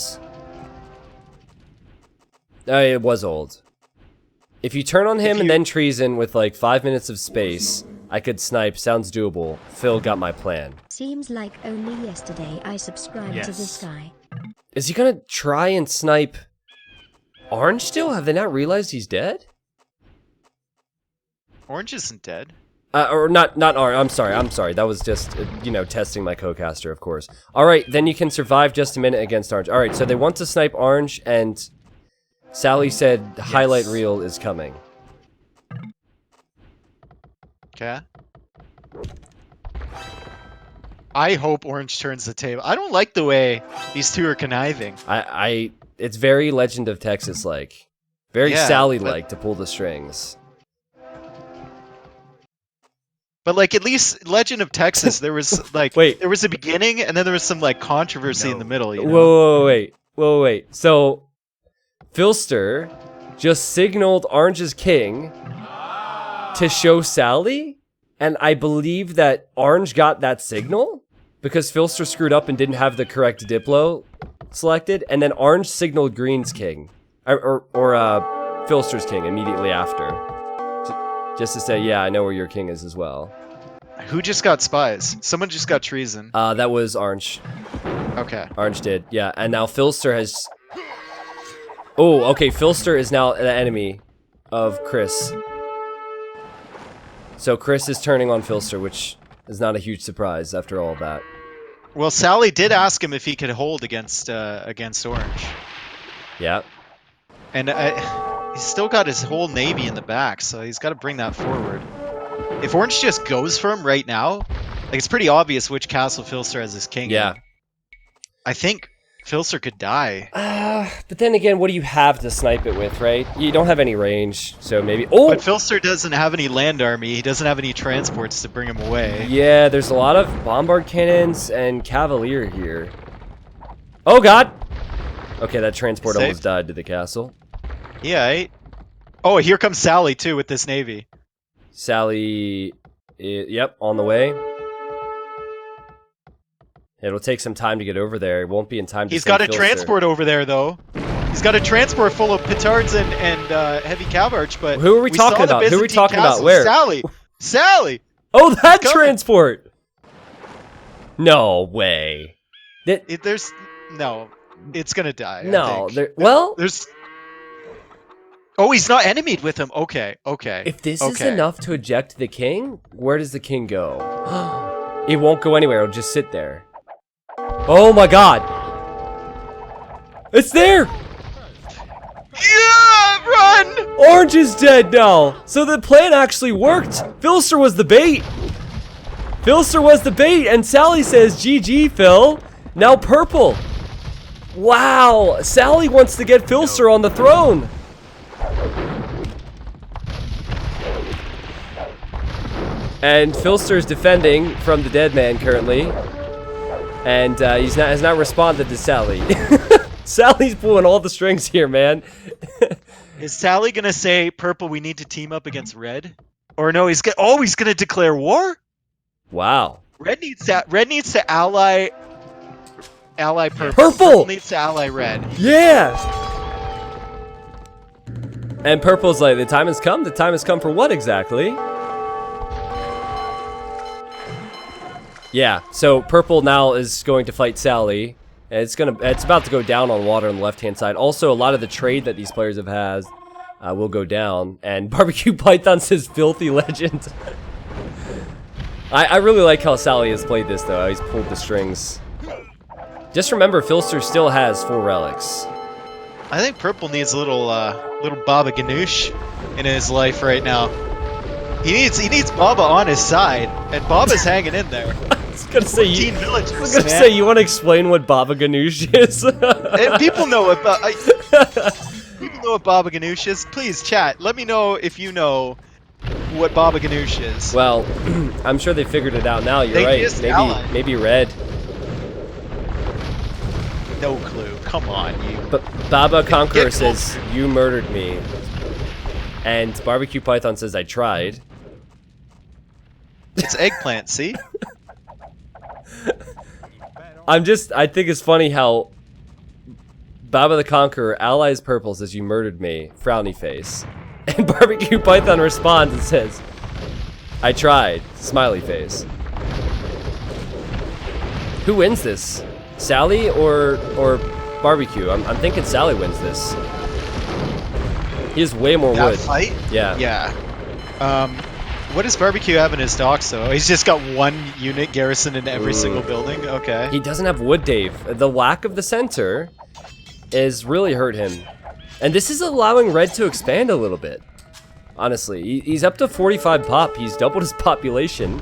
It was old. If you turn on him and then treason with like 5 minutes of space, I could snipe. Sounds doable. Phil got my plan. Seems like only yesterday I subscribed to this guy. Is he gonna try and snipe Orange still? Have they not realized he's dead? Orange isn't dead. Or not Orange. I'm sorry. That was just, you know, testing my co-caster, of course. All right, then you can survive just a minute against Orange. All right, so they want to snipe Orange, and Sally said highlight reel is coming. Okay. I hope Orange turns the table. I don't like the way these two are conniving. It's very Legend of Texas like. Very Sally-like to pull the strings. But like at least Legend of Texas, there was like there was a beginning and then there was some like controversy in the middle. You know? Whoa, wait. So Philster just signaled Orange's king to show Sally, and I believe that Orange got that signal because Philster screwed up and didn't have the correct Diplo selected, and then Orange signaled Green's king or Philster's king immediately after. Just to say, yeah, I know where your king is as well. Who just got spies? Someone just got treason. That was Orange. Okay. Orange did, yeah. And now Philster has... Oh, okay, Philster is now the enemy of Chris. So Chris is turning on Philster, which is not a huge surprise after all of that. Well, Sally did ask him if he could hold against Orange. Yeah. And he's still got his whole navy in the back, so he's got to bring that forward. If Orange just goes for him right now, like it's pretty obvious which castle Philster has his king. Yeah. In. I think Philster could die. But then again, what do you have to snipe it with, right? You don't have any range, so maybe... Oh! But Philster doesn't have any land army. He doesn't have any transports to bring him away. Yeah, there's a lot of bombard cannons and cavalier here. Oh, God! Okay, that transport almost died to the castle. Yeah, Oh, here comes Sally, too, with this navy. Sally... Yep, on the way. It'll take some time to get over there. It won't be in time to He's got a transport over there, though. He's got a transport full of petards and heavy cavalry, but... Who are we talking about? Who are we talking about? Where? Sally! Sally! Oh, that transport! No way. No. It's gonna die. No. There's... Oh, he's not enemied with him. Okay. If this is enough to eject the king, where does the king go? It won't go anywhere. It'll just sit there. Oh my God! It's there! Yeah, run! Orange is dead now. So the plan actually worked. Philster was the bait. And Sally says, GG, Phil. Now purple. Wow, Sally wants to get Philster on the throne. And Philster is defending from the dead man currently. And has not responded to Sally. Sally's pulling all the strings here, man. Is Sally gonna say, Purple, we need to team up against Red? Or no, he's gonna declare war? Wow. Red needs to ally Purple. Purple needs to ally Red. Yeah. And Purple's like, the time has come. The time has come for what exactly? Yeah, so Purple now is going to fight Sally. It's about to go down on water on the left-hand side. Also, a lot of the trade that these players have had will go down. And Barbecue Python says filthy legend. I really like how Sally has played this though. He's pulled the strings. Just remember, Philster still has 4 relics. I think Purple needs a little Baba Ganoush in his life right now. He needs Baba on his side, and Baba's hanging in there. I was gonna say, you want to explain what Baba Ganoush is? And people know what Baba Ganoush is. Please, chat. Let me know if you know what Baba Ganoush is. Well, I'm sure they figured it out now. You're right. Maybe Red. No clue. Come on, you. But Baba Conqueror says, you murdered me. And Barbecue Python says, I tried. It's eggplant, see? I think it's funny how Baba the Conqueror allies Purple says, you murdered me, frowny face. And Barbecue Python responds and says, I tried, smiley face. Who wins this? Sally or Barbecue? I'm thinking Sally wins this. He has way more wood. Fight? Yeah. Yeah. What does Barbecue have in his docks, though? He's just got one unit garrison in every single building? Okay. He doesn't have wood, Dave. The lack of the center is really hurt him. And this is allowing Red to expand a little bit. Honestly, he's up to 45 pop. He's doubled his population.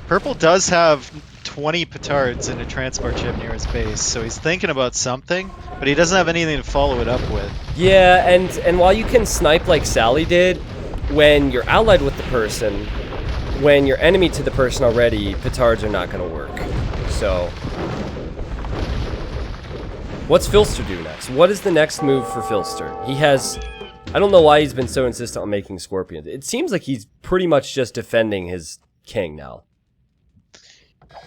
Purple does have 20 petards in a transport ship near his base, so he's thinking about something, but he doesn't have anything to follow it up with. Yeah, and while you can snipe like Sally did, when you're allied with the person, when you're enemy to the person already, petards are not going to work. So, what's Filster do next? What is the next move for Filster? He has... I don't know why he's been so insistent on making scorpions. It seems like he's pretty much just defending his king now.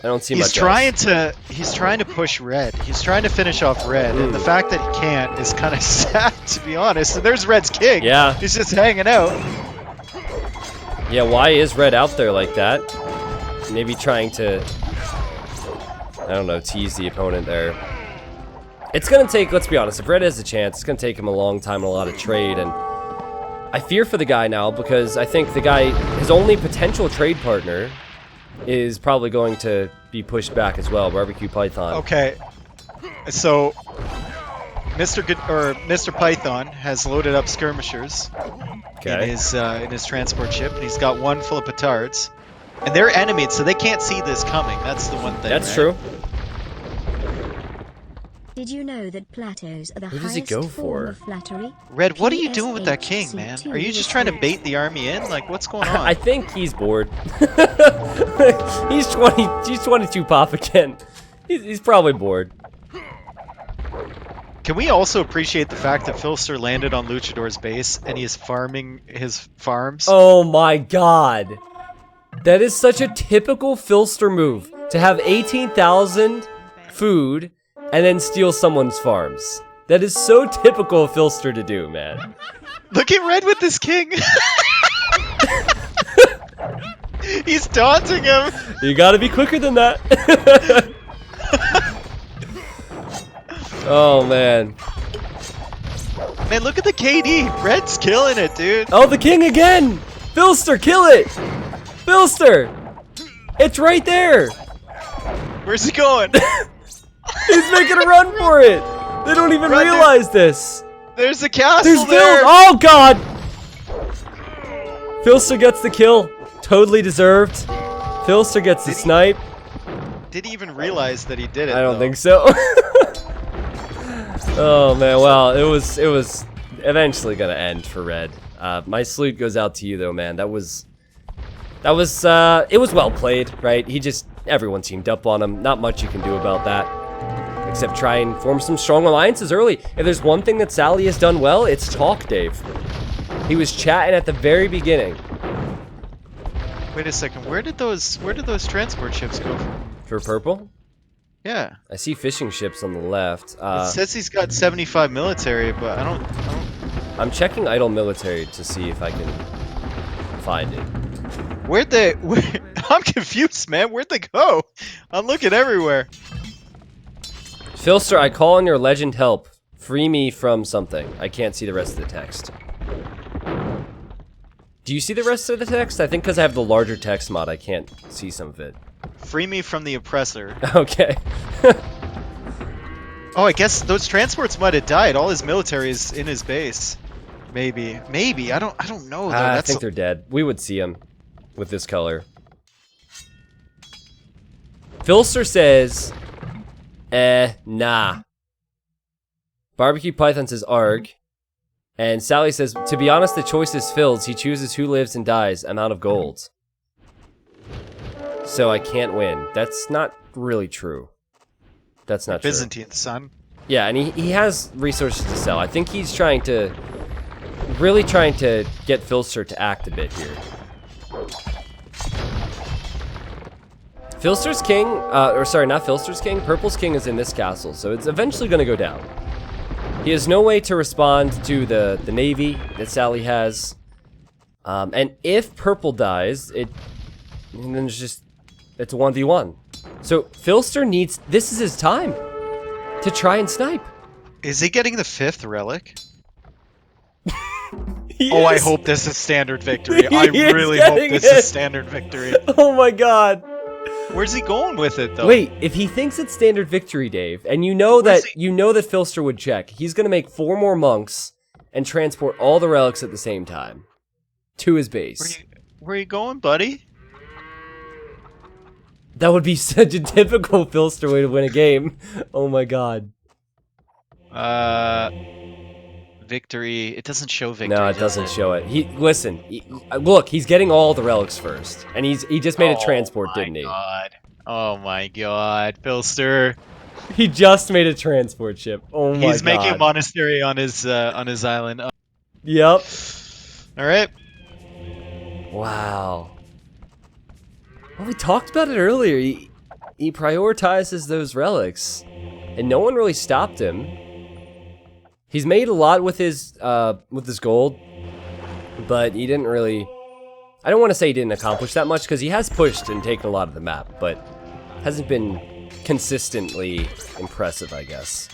I don't see much else. He's trying to push Red. He's trying to finish off Red, and the fact that he can't is kind of sad, to be honest. And there's Red's king. Yeah. He's just hanging out. Yeah, why is Red out there like that? Maybe trying to... I don't know, tease the opponent there. It's gonna take, let's be honest, if Red has a chance, it's gonna take him a long time and a lot of trade, and I fear for the guy now because I think the guy, his only potential trade partner is probably going to be pushed back as well, Barbecue Python. Okay, so Mr. Python has loaded up skirmishers in his transport ship, and he's got one full of petards, and they're enemies, so they can't see this coming. That's the one thing. That's true. Did you know that plateaus are the Who does he highest go form for? of flattery? Red, what are you doing with that king, man? Are you just trying to bait the army in? Like, what's going on? I think he's bored. He's 22 pop again. He's probably bored. Can we also appreciate the fact that Filster landed on Luchador's base and he is farming his farms? Oh my god. That is such a typical Filster move. To have 18,000 food and then steal someone's farms. That is so typical of Filster to do, man. Look at Red with this king. He's taunting him. You gotta be quicker than that. Oh, man. Man, look at the KD. Red's killing it, dude. Oh, the king again. Filster, kill it. Filster. It's right there. Where's he going? He's making a run for it. They don't even realize this. There's a castle There's there. Oh, God. Filster gets the kill. Totally deserved. Filster gets the snipe. Did he even realize that he did it? I don't think so. Oh, man. Well, it was eventually going to end for Red. My salute goes out to you, though, man. It was well played, right? Everyone teamed up on him. Not much you can do about that. Except try and form some strong alliances early. If there's one thing that Sally has done well, it's talk, Dave. He was chatting at the very beginning. Wait a second. Where did those transport ships go from? For purple? Yeah. I see fishing ships on the left. It says he's got 75 military, but I don't... I'm checking idle military to see if I can find it. I'm confused, man. Where'd they go? I'm looking everywhere. Filster, I call on your legend help. Free me from something. I can't see the rest of the text. Do you see the rest of the text? I think because I have the larger text mod, I can't see some of it. Free me from the oppressor. Okay. Oh, I guess those transports might have died. All his military is in his base. Maybe. I don't know though. I think they're dead. We would see them with this color. Filster says, nah. Barbecue Python says arg. And Sally says, to be honest, the choice is Phil's. He chooses who lives and dies. I'm out of gold. So I can't win. That's not really true. That's not true. Byzantine, son. Yeah, and he has resources to sell. I think he's really trying to get Filster to act a bit here. Filster's king, or sorry, not Filster's king, Purple's king is in this castle, so it's eventually going to go down. He has no way to respond to the navy that Sally has. And if Purple dies, it's a 1v1. So Filster this is his time to try and snipe. Is he getting the 5th relic? Oh, I hope this is standard victory. I really hope this is standard victory. Oh my god. Where's he going with it, though? Wait, if he thinks it's standard victory, Dave, and you know that Filster would check, he's gonna make 4 more monks and transport all the relics at the same time to his base. Where you going, buddy? That would be such a typical Filster way to win a game. Oh my god. Victory. It doesn't show victory. No, it doesn't show it. Look, he's getting all the relics first, and he just made a transport, didn't he? Oh my god, Filster. He just made a transport ship. Oh my god. He's making a monastery on his island. Yep. All right. Wow. Well, we talked about it earlier. He prioritizes those relics, and no one really stopped him. He's made a lot with his gold, but he didn't really. I don't want to say he didn't accomplish that much because he has pushed and taken a lot of the map, but hasn't been consistently impressive, I guess.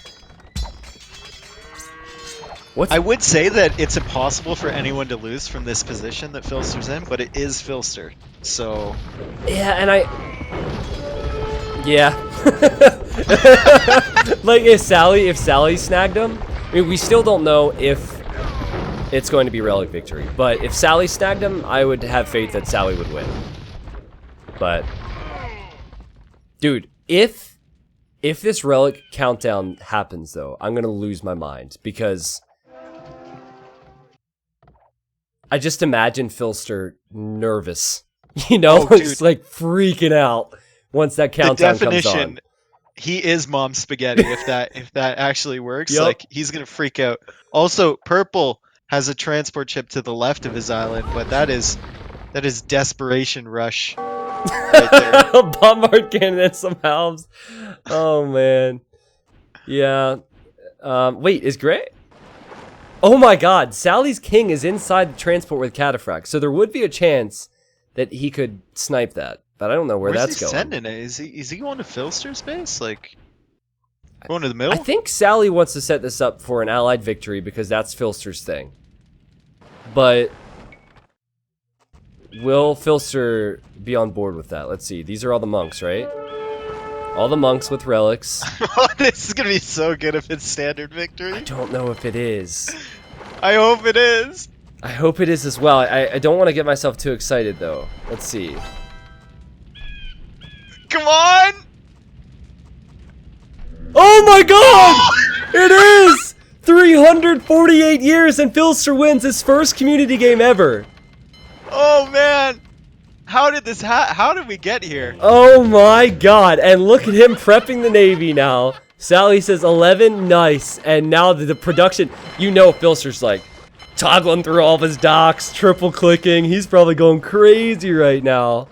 I would say that it's impossible for anyone to lose from this position that Filster's in, but it is Filster, so... Yeah, and yeah. Like, if Sally snagged him, I mean, we still don't know if it's going to be relic victory, but if Sally snagged him, I would have faith that Sally would win. But... Dude, if this relic countdown happens, though, I'm gonna lose my mind, because... I just imagine Filster nervous, you know, just like freaking out once that countdown comes on. He is mom spaghetti if that actually works. Yep. Like, he's gonna freak out. Also, Purple has a transport ship to the left of his island, but that is desperation rush right there. Bombard cannon and some halves. Oh man. Yeah. Wait, is Gray? Oh my god, Sally's king is inside the transport with Cataphract, so there would be a chance that he could snipe that, but I don't know where that's going. Sending it? Is he going to Filster's base? Like, going to the middle? I think Sally wants to set this up for an allied victory because that's Filster's thing. But will Filster be on board with that? Let's see. These are all the monks, right? All the monks with relics. This is gonna be so good if it's standard victory. I don't know if it is. I hope it is. I hope it is as well. I don't want to get myself too excited though. Let's see. Come on! Oh my god! It is! 348 years and Filster wins his first community game ever. Oh man! How did this how did we get here? Oh my god, and look at him prepping the navy now. Sally says 11, nice, and now the production, you know Filster's like toggling through all of his docks, triple clicking, he's probably going crazy right now.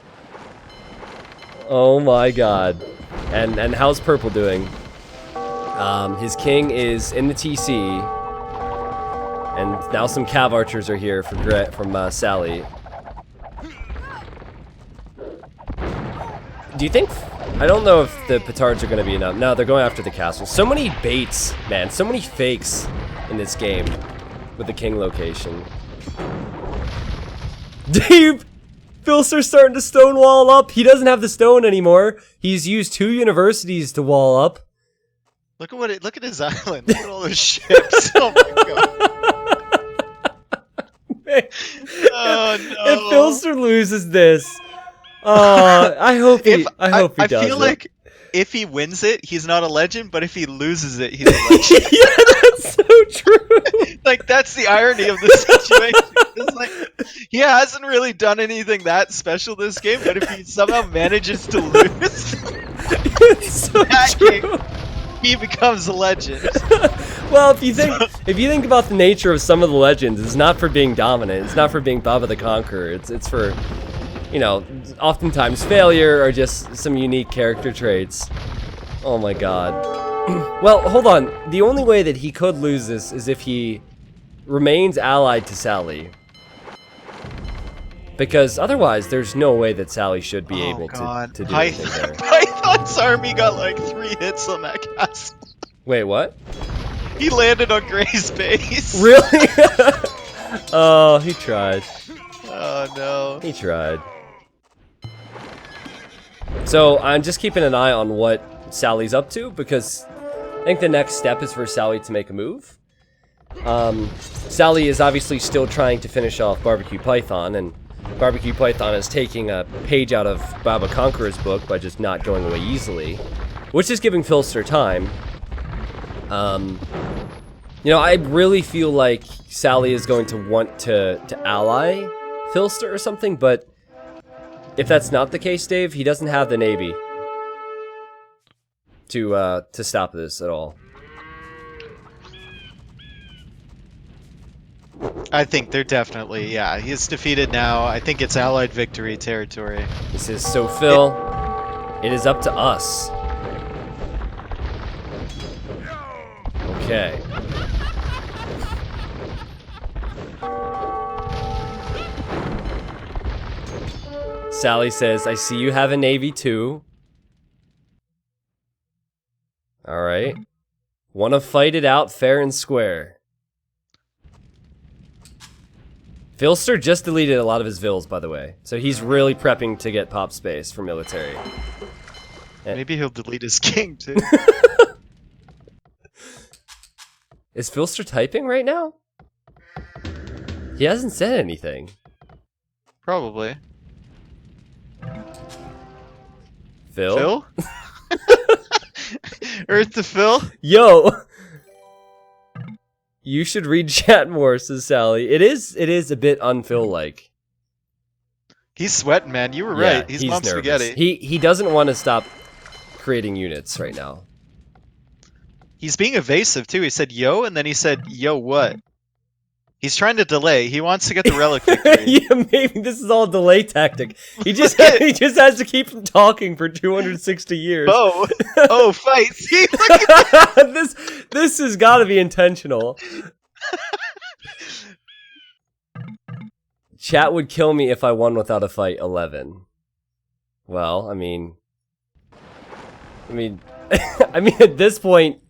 Oh my god. And how's Purple doing? His king is in the TC, and now some Cav archers are here from Sally. Do you think... I don't know if the petards are going to be enough. No, they're going after the castle. So many baits, man. So many fakes in this game with the king location. Dave! Filster's starting to stonewall up. He doesn't have the stone anymore. He's used 2 universities to wall up. Look at his island. Look at all those ships. Oh my god. Oh no. If Filster loses this... I hope he does. I feel like if he wins it, he's not a legend, but if he loses it, he's a legend. Yeah, that's so true. Like, that's the irony of the situation. It's like, he hasn't really done anything that special this game, but if he somehow manages to lose It's so true. game, he becomes a legend. Well, if you think about the nature of some of the legends, it's not for being dominant. It's not for being Baba the Conqueror. It's for, you know, oftentimes failure or just some unique character traits. Oh my god. Well, hold on. The only way that he could lose this is if he remains allied to Sally. Because otherwise, there's no way that Sally should be able to do anything there. Python's army got like 3 hits on that castle. Wait, what? He landed on Gray's base. Really? Oh, he tried. Oh no. He tried. So I'm just keeping an eye on what Sally's up to, because I think the next step is for Sally to make a move. Sally is obviously still trying to finish off Barbecue Python, and Barbecue Python is taking a page out of Baba Conqueror's book by just not going away easily, which is giving Philster time. You know, I really feel like Sally is going to want to ally Philster or something, but if that's not the case, Dave, he doesn't have the Navy to stop this at all. I think they're definitely, yeah, he's defeated now. I think it's Allied victory territory. This is so, Phil, it is up to us. Okay. Sally says, I see you have a Navy too. Alright. Wanna fight it out fair and square. Philster just deleted a lot of his vills, by the way. So he's really prepping to get pop space for military. Maybe he'll delete his king, too. Is Philster typing right now? He hasn't said anything. Probably. Phil? Earth to Phil? Yo! You should read chat more, says Sally. It is a bit unphil-like. He's sweating, man. You were Yeah, right. He's mom nervous. spaghetti. He doesn't want to stop creating units right now. He's being evasive, too. He said, yo, and then he said, yo, what? He's trying to delay. He wants to get the relic victory. Yeah, maybe this is all a delay tactic. He just has to keep talking for 260 years. Oh, fight. See, look at this has got to be intentional. Chat would kill me if I won without a fight. 11. Well, I mean, at this point,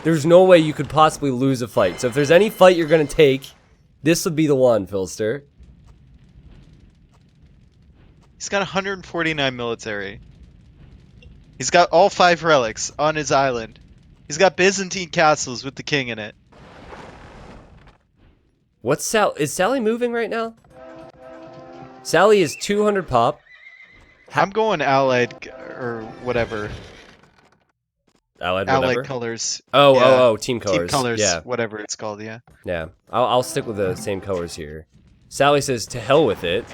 there's no way you could possibly lose a fight. So if there's any fight you're gonna take, this would be the one, Philster. He's got 149 military. He's got all 5 relics on his island. He's got Byzantine castles with the king in it. Is Sally moving right now? Sally is 200 pop. I'm going allied or whatever. Allied colors. Oh, team colors. Team colors, yeah. whatever it's called, yeah. Yeah, I'll stick with the same colors here. Sally says, to hell with it.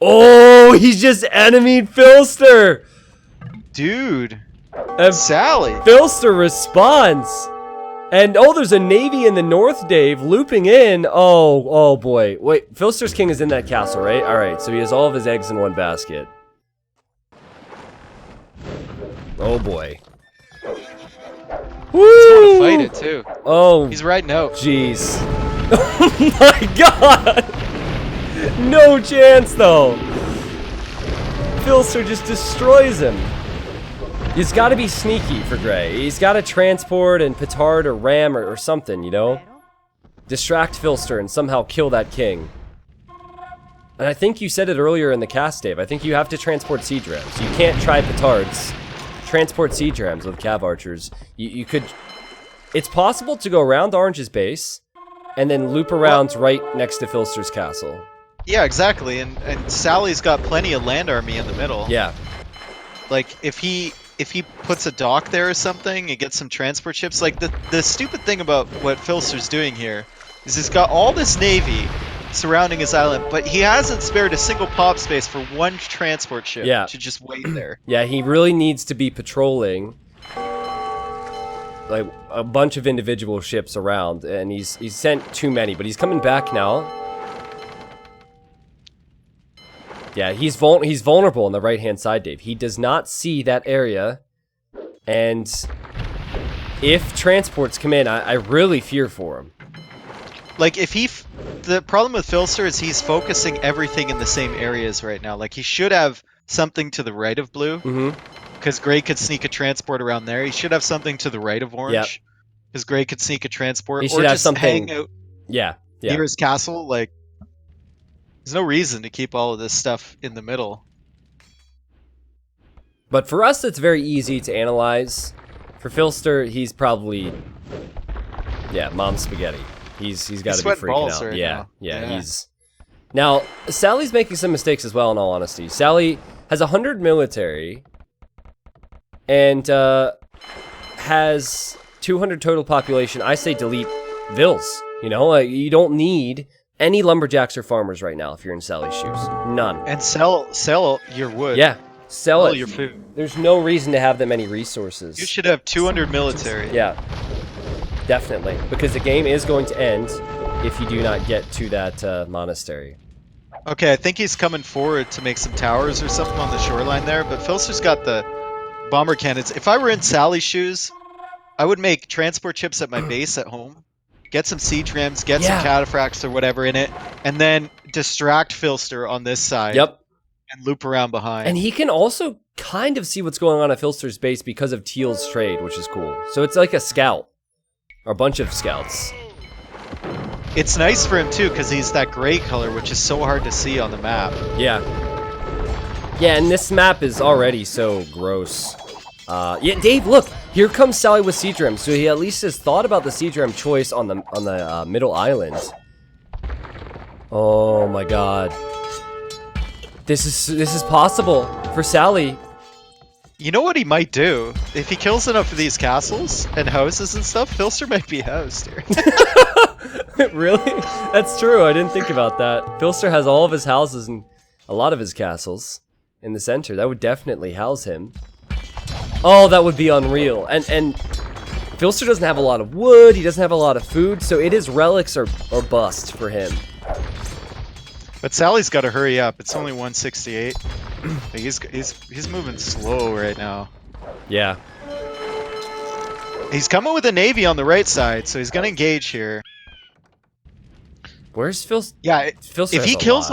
Oh, he's just enemied Philster! Dude. And Sally. Philster responds. And, oh, there's a navy in the north, Dave, looping in. Oh boy. Wait, Philster's king is in that castle, right? Alright, so he has all of his eggs in one basket. Oh boy. Woo! He's going to fight it too. Oh. He's riding out. Jeez. Oh my god! No chance though. Philster just destroys him. He's got to be sneaky for Gray. He's got to transport and petard or ram or something, you know? Distract Philster and somehow kill that king. And I think you said it earlier in the cast, Dave. I think you have to transport siege rams. You can't try petards. Transport siege rams with cav archers. You could... It's possible to go around Orange's base and then loop around right next to Philster's castle. Yeah, exactly. And Sally's got plenty of land army in the middle. Yeah. Like, if he puts a dock there or something and gets some transport ships, like, the stupid thing about what Philster's doing here is he's got all this navy, surrounding his island, but he hasn't spared a single pop space for one transport ship to just wait there. Yeah, he really needs to be patrolling like a bunch of individual ships around, and he's sent too many, but he's coming back now. Yeah, he's vulnerable on the right-hand side, Dave. He does not see that area, and if transports come in, I really fear for him. Like, if the problem with Filster is he's focusing everything in the same areas right now. Like, he should have something to the right of blue, because Gray could sneak a transport around there. He should have something to the right of orange, because Gray could sneak a transport. He should or have just something. hang out Yeah. near his castle. Like, there's no reason to keep all of this stuff in the middle. But for us, it's very easy to analyze. For Filster, he's probably, mom spaghetti. He's got to be freaking out. Right yeah, now. He's now Sally's making some mistakes as well. In all honesty, Sally has 100 military and has 200 total population. I say delete Vils. You know, you don't need any lumberjacks or farmers right now if you're in Sally's shoes. None. And sell your wood. Yeah, sell it. Your food. There's no reason to have that many resources. You should have 200 military. Yeah. Definitely, because the game is going to end if you do not get to that monastery. Okay, I think he's coming forward to make some towers or something on the shoreline there, but Filster's got the bomber cannons. If I were in Sally's shoes, I would make transport ships at my base at home, get some siege rams, get some cataphracts or whatever in it, and then distract Filster on this side. Yep. And loop around behind. And he can also kind of see what's going on at Filster's base because of Teal's trade, which is cool. So it's like a scout. Or a bunch of scouts. It's nice for him too, because he's that gray color, which is so hard to see on the map. Yeah. Yeah, and this map is already so gross. Yeah, Dave, look! Here comes Sally with siege ram. So he at least has thought about the siege ram choice on the middle island. Oh my god. This is possible for Sally. You know what he might do? If he kills enough of these castles and houses and stuff, Filster might be housed here. Really? That's true. I didn't think about that. Filster has all of his houses and a lot of his castles in the center. That would definitely house him. Oh, that would be unreal. And Filster doesn't have a lot of wood. He doesn't have a lot of food. So it is relics or bust for him. But Sally's got to hurry up. It's only 168. He's moving slow right now. Yeah. He's coming with a navy on the right side, so he's gonna engage here. Where's Filster? Yeah, Filster if he kills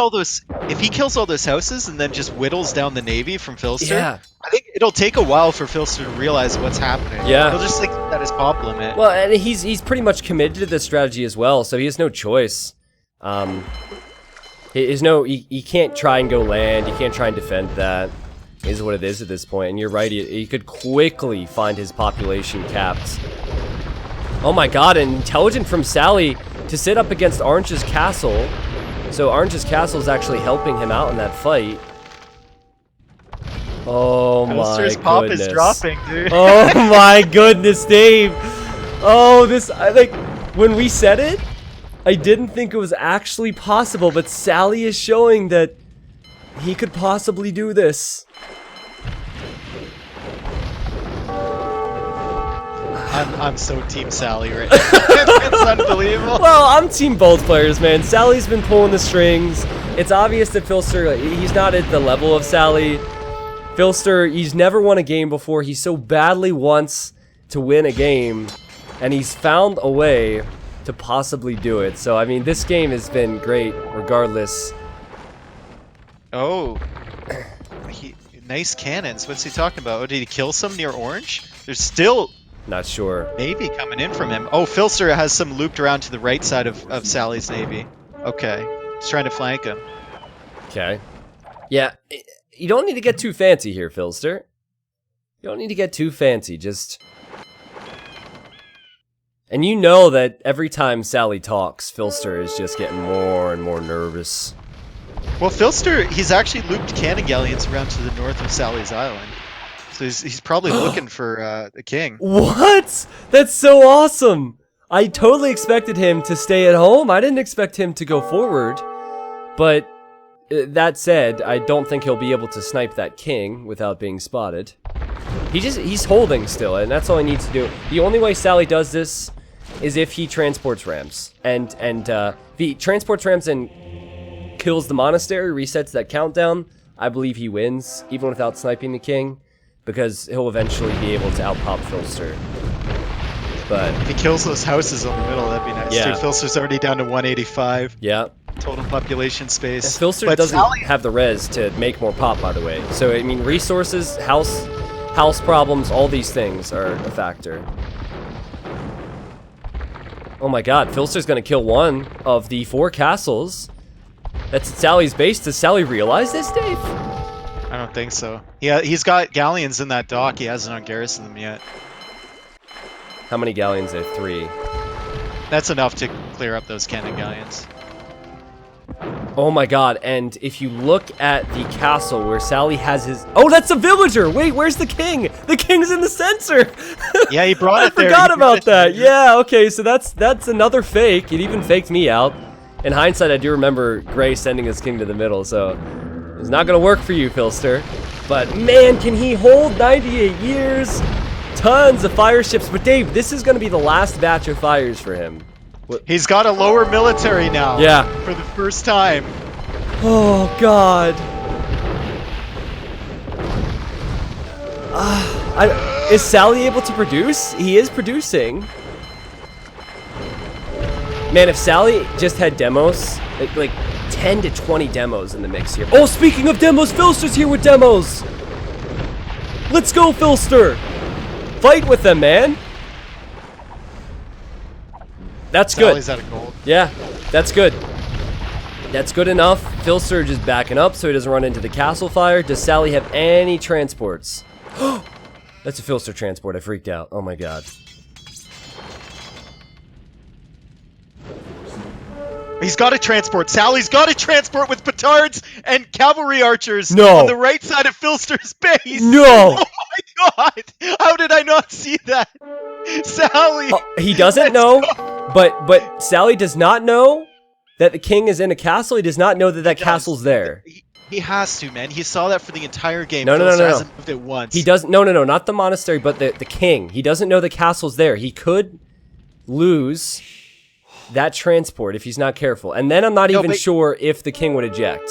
all those houses and then just whittles down the navy from Filster, I think it'll take a while for Filster to realize what's happening. Yeah. He'll just think that is pop limit. Well, and he's pretty much committed to this strategy as well, so he has no choice. He can't try and go land. He can't try and defend that. It is what it is at this point. And you're right, he could quickly find his population capped. Oh my god, and intelligent from Sally to sit up against Orange's castle. So Orange's castle is actually helping him out in that fight. Oh my goodness. Pop is dropping, dude. Oh my goodness, Dave. Oh, when we said it, I didn't think it was actually possible, but Sally is showing that he could possibly do this. I'm so Team Sally right now. It's unbelievable. Well, I'm team both players, man. Sally's been pulling the strings. It's obvious that Filster, he's not at the level of Sally. Filster, he's never won a game before. He so badly wants to win a game, and he's found a way to possibly do it. So, I mean, this game has been great regardless. Oh. Nice cannons. What's he talking about? Oh, did he kill some near Orange? There's still... Not sure. Navy coming in from him. Oh, Filster has some looped around to the right side of Sally's navy. Okay. He's trying to flank him. Okay. Yeah, you don't need to get too fancy here, Filster. You don't need to get too fancy, just... And you know that every time Sally talks, Filster is just getting more and more nervous. Well, Filster, he's actually looped cannon galleons around to the north of Sally's island. So he's probably looking for the king. What? That's so awesome! I totally expected him to stay at home. I didn't expect him to go forward. But that said, I don't think he'll be able to snipe that king without being spotted. He's holding still, and that's all he needs to do. The only way Sally does this is if he transports rams. And if he transports rams and kills the monastery, resets that countdown, I believe he wins, even without sniping the king, because he'll eventually be able to outpop Filster. But if he kills those houses on the middle, that'd be nice. Yeah. Too. Filster's already down to 185. Yeah. Total population space. Filster doesn't have the res to make more pop, by the way. So, I mean, resources, house problems, all these things are a factor. Oh my god, Filster's gonna kill one of the 4 castles. That's at Sally's base. Does Sally realize this, Dave? I don't think so. Yeah, he's got galleons in that dock. He hasn't ungarrisoned them yet. How many galleons? There? 3. That's enough to clear up those cannon galleons. Oh my god, and if you look at the castle where Sally has his... Oh, that's a villager! Wait, where's the king? The king's in the censor! Yeah, he brought it there. I forgot about that. Yeah, okay, so that's another fake. It even faked me out. In hindsight, I do remember Gray sending his king to the middle, so... It's not gonna work for you, Filster. But man, can he hold 98 years? Tons of fire ships. But Dave, this is gonna be the last batch of fires for him. He's got a lower military now. Yeah. For the first time. Oh, God. Is Sally able to produce? He is producing. Man, if Sally just had demos, like 10 to 20 demos in the mix here. Oh, speaking of demos, Filster's here with demos. Let's go, Filster. Fight with them, man. That's good. Sally's out of gold. Yeah, that's good. That's good enough. Filster just backing up so he doesn't run into the castle fire. Does Sally have any transports? That's a Filster transport. I freaked out. Oh my god. He's got a transport. Sally's got a transport with petards and cavalry archers No. on the right side of Filster's base. No. Oh my god. How did I not see that? Sally. He doesn't know, but Sally does not know that the king is in a castle. He does not know that castle's there. He has to, man. He saw that for the entire game. No. Hasn't moved it once. He doesn't. No, not the monastery, but the king. He doesn't know the castle's there. He could lose that transport if he's not careful. And then I'm not even sure if the king would eject.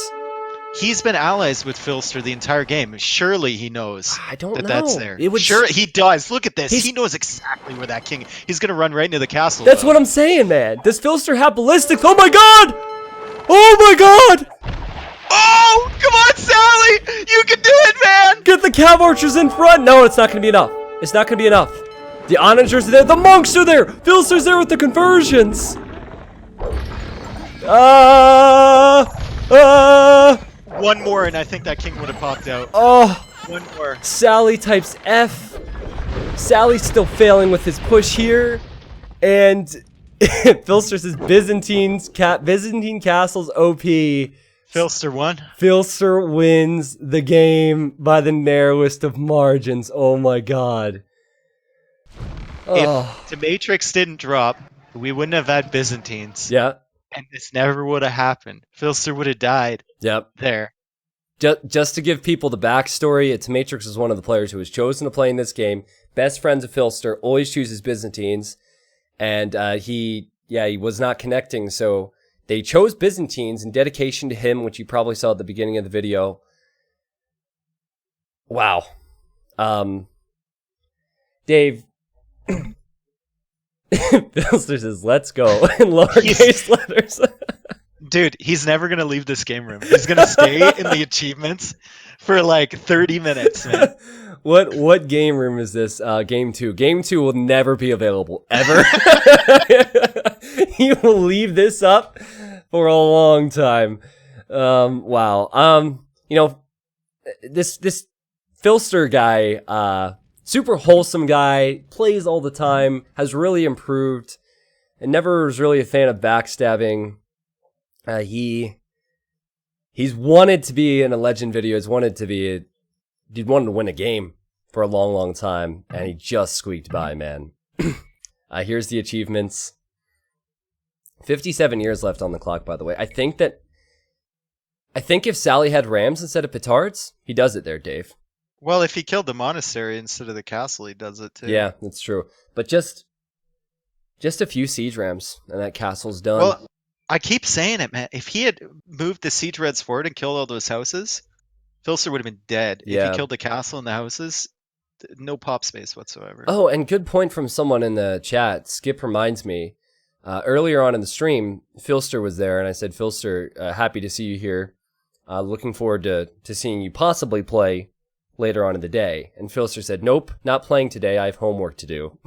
He's been allies with Filster the entire game. Surely he knows I don't know. that's there. It would sure, he does. Look at this. He knows exactly where that king... He's going to run right into the castle. That's what I'm saying, man. Does Filster have ballistics? Oh my god! Oh my god! Oh! Come on, Sally! You can do it, man! Get the cav archers in front! No, it's not going to be enough. It's not going to be enough. The onagers are there. The monks are there! Filster's there with the conversions! One more, and I think that king would have popped out. Oh, one more. Sally types F. Sally's still failing with his push here, and Filster says Byzantine castles OP. Filster won. Filster wins the game by the narrowest of margins. Oh my god. If the Matrix didn't drop, we wouldn't have had Byzantines. Yeah. And this never would have happened. Filster would have died. Yep. There. Just to give people the backstory, it's Matrix is one of the players who was chosen to play in this game. Best friends of Filster, always chooses Byzantines. And he was not connecting, so they chose Byzantines in dedication to him, which you probably saw at the beginning of the video. Wow. Dave... Filster says, let's go, in lowercase letters. Dude, he's never going to leave this game room. He's going to stay in the achievements for like 30 minutes, man. What game room is this? Game 2. Game 2 will never be available, ever. He will leave this up for a long time. Wow. You know, this Filster guy, super wholesome guy, plays all the time, has really improved, and never was really a fan of backstabbing. He's wanted to be in a Legend video, he'd wanted to win a game for a long, long time, and he just squeaked by, man. Here's the achievements. 57 years left on the clock, by the way. I think if Sally had rams instead of petards, he does it there, Dave. Well, if he killed the monastery instead of the castle, he does it too. Yeah, that's true. But just a few siege rams, and that castle's done. Well, I keep saying it, man. If he had moved the siege reds forward and killed all those houses, Filster would have been dead. Yeah. If he killed the castle and the houses, no pop space whatsoever. Oh, and good point from someone in the chat. Skip reminds me, earlier on in the stream, Filster was there, and I said, Filster, happy to see you here. Looking forward to seeing you possibly play later on in the day. And Filster said, nope, not playing today. I have homework to do.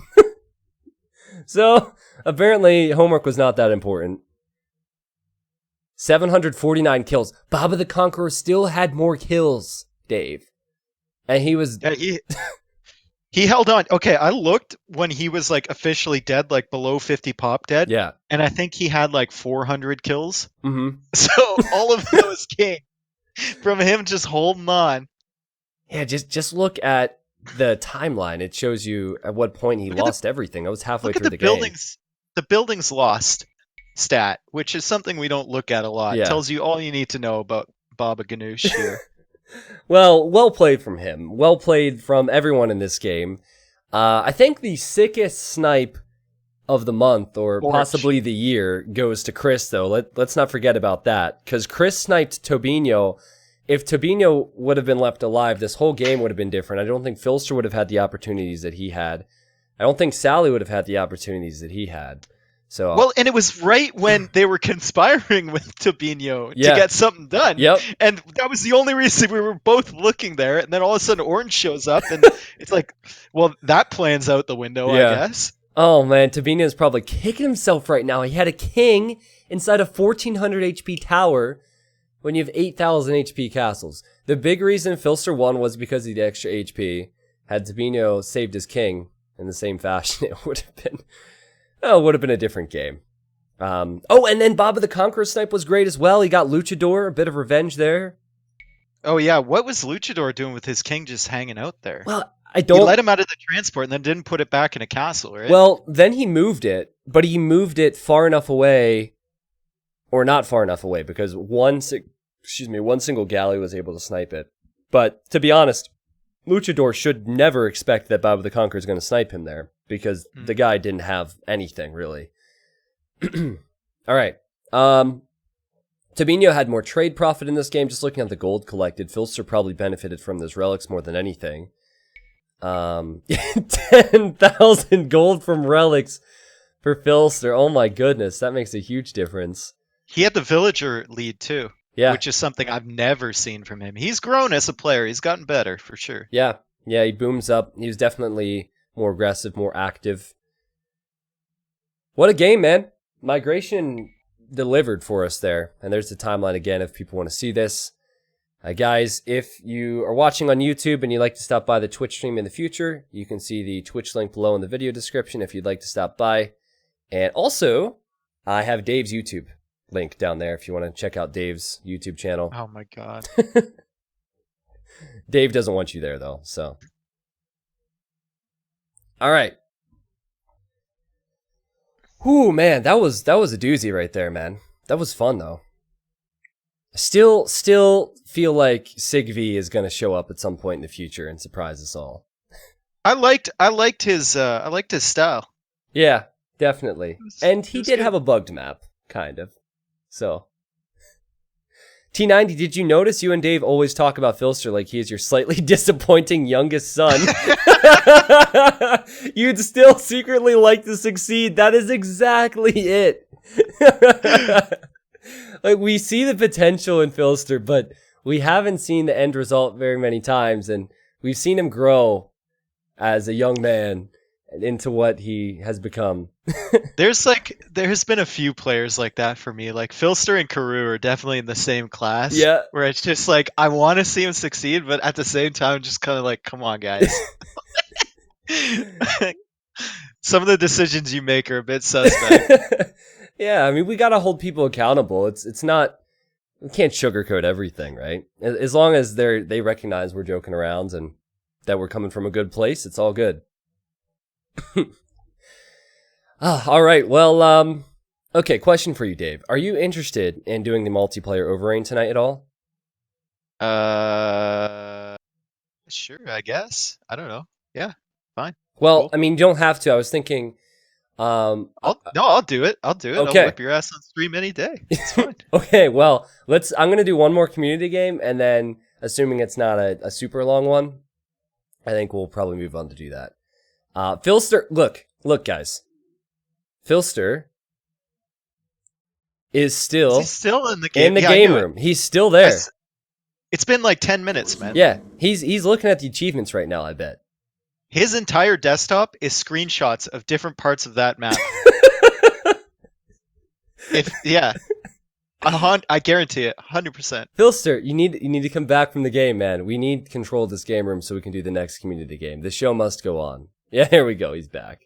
So, apparently, homework was not that important. 749 kills. Baba the Conqueror still had more kills, Dave. And he was... Yeah, he held on. Okay, I looked when he was like officially dead, like below 50 pop dead. Yeah. And I think he had like 400 kills. Mm-hmm. So all of those came from him just holding on. Yeah, just look at the timeline. It shows you at what point he lost everything. I was halfway through the game. The buildings lost stat, which is something we don't look at a lot. Yeah. It tells you all you need to know about Baba Ganoush here. Well played from him. Well played from everyone in this game. I think the sickest snipe of the month, or possibly the year, goes to Chris, though. Let's not forget about that, because Chris sniped Tobinho. If Tobinho would have been left alive, this whole game would have been different. I don't think Filster would have had the opportunities that he had. I don't think Sally would have had the opportunities that he had. So well, and it was right when they were conspiring with Tobinho to get something done. Yep. And that was the only reason we were both looking there. And then all of a sudden Orange shows up and it's like, well, that plan's out the window, I guess. Oh, man, Tobinho's probably kicking himself right now. He had a king inside a 1400 HP tower when you have 8,000 HP castles. The big reason Filster won was because of the extra HP. Had Tobinho saved his king in the same fashion, it would have been a different game. And then Baba the Conqueror snipe was great as well. He got Luchador, a bit of revenge there. Oh, yeah. What was Luchador doing with his king just hanging out there? Well, He let him out of the transport and then didn't put it back in a castle, right? Well, then he moved it, but he moved it far enough away, or not far enough away, because one single galley was able to snipe it. But to be honest, Luchador should never expect that Baba the Conqueror is going to snipe him there, because the guy didn't have anything, really. All right. Tobinho had more trade profit in this game. Just looking at the gold collected, Filster probably benefited from those relics more than anything. 10,000 gold from relics for Filster. Oh my goodness, that makes a huge difference. He had the villager lead too. Yeah. Which is something I've never seen from him. He's grown as a player. He's gotten better, for sure. Yeah, he booms up. He was definitely more aggressive, more active. What a game, man. Migration delivered for us there. And there's the timeline again if people want to see this. Guys, if you are watching on YouTube and you'd like to stop by the Twitch stream in the future, you can see the Twitch link below in the video description if you'd like to stop by. And also, I have Dave's YouTube link down there if you want to check out Dave's YouTube channel. Oh my god. Dave doesn't want you there though, so. All right. Whew, man, that was a doozy right there, man. That was fun though. Still feel like Sigvi is going to show up at some point in the future and surprise us all. I liked his style. Yeah, definitely. And he did good. have a bugged map, kind of. So, T90, did you notice you and Dave always talk about Filster like he is your slightly disappointing youngest son? You'd still secretly like to succeed. That is exactly it. Like, we see the potential in Filster, but we haven't seen the end result very many times, and we've seen him grow as a young man into what he has become. There's been a few players like that for me. Like Filster and Carew are definitely in the same class. Yeah. Where it's just like I want to see him succeed, but at the same time, just kind of like, come on, guys. Some of the decisions you make are a bit suspect. Yeah, I mean, we gotta hold people accountable. It's not, we can't sugarcoat everything, right? As long as they recognize we're joking around and that we're coming from a good place, it's all good. All right. Well, okay. Question for you, Dave. Are you interested in doing the multiplayer overreign tonight at all? Sure, I guess. I don't know. Yeah, fine. Well, Cool. I mean, you don't have to. I was thinking. I'll do it. I'll do it. Okay. I'll whip your ass on stream any day. It's fine. Okay. Well, I'm gonna do one more community game, and then, assuming it's not a super long one, I think we'll probably move on to do that. Philster, look, guys. Philster is still in the game. In the game room. He's still there. It's been like 10 minutes, man. Yeah, he's looking at the achievements right now, I bet. His entire desktop is screenshots of different parts of that map. I guarantee it, 100%. Philster, you need to come back from the game, man. We need control of this game room so we can do the next community game. The show must go on. Yeah, here we go. He's back.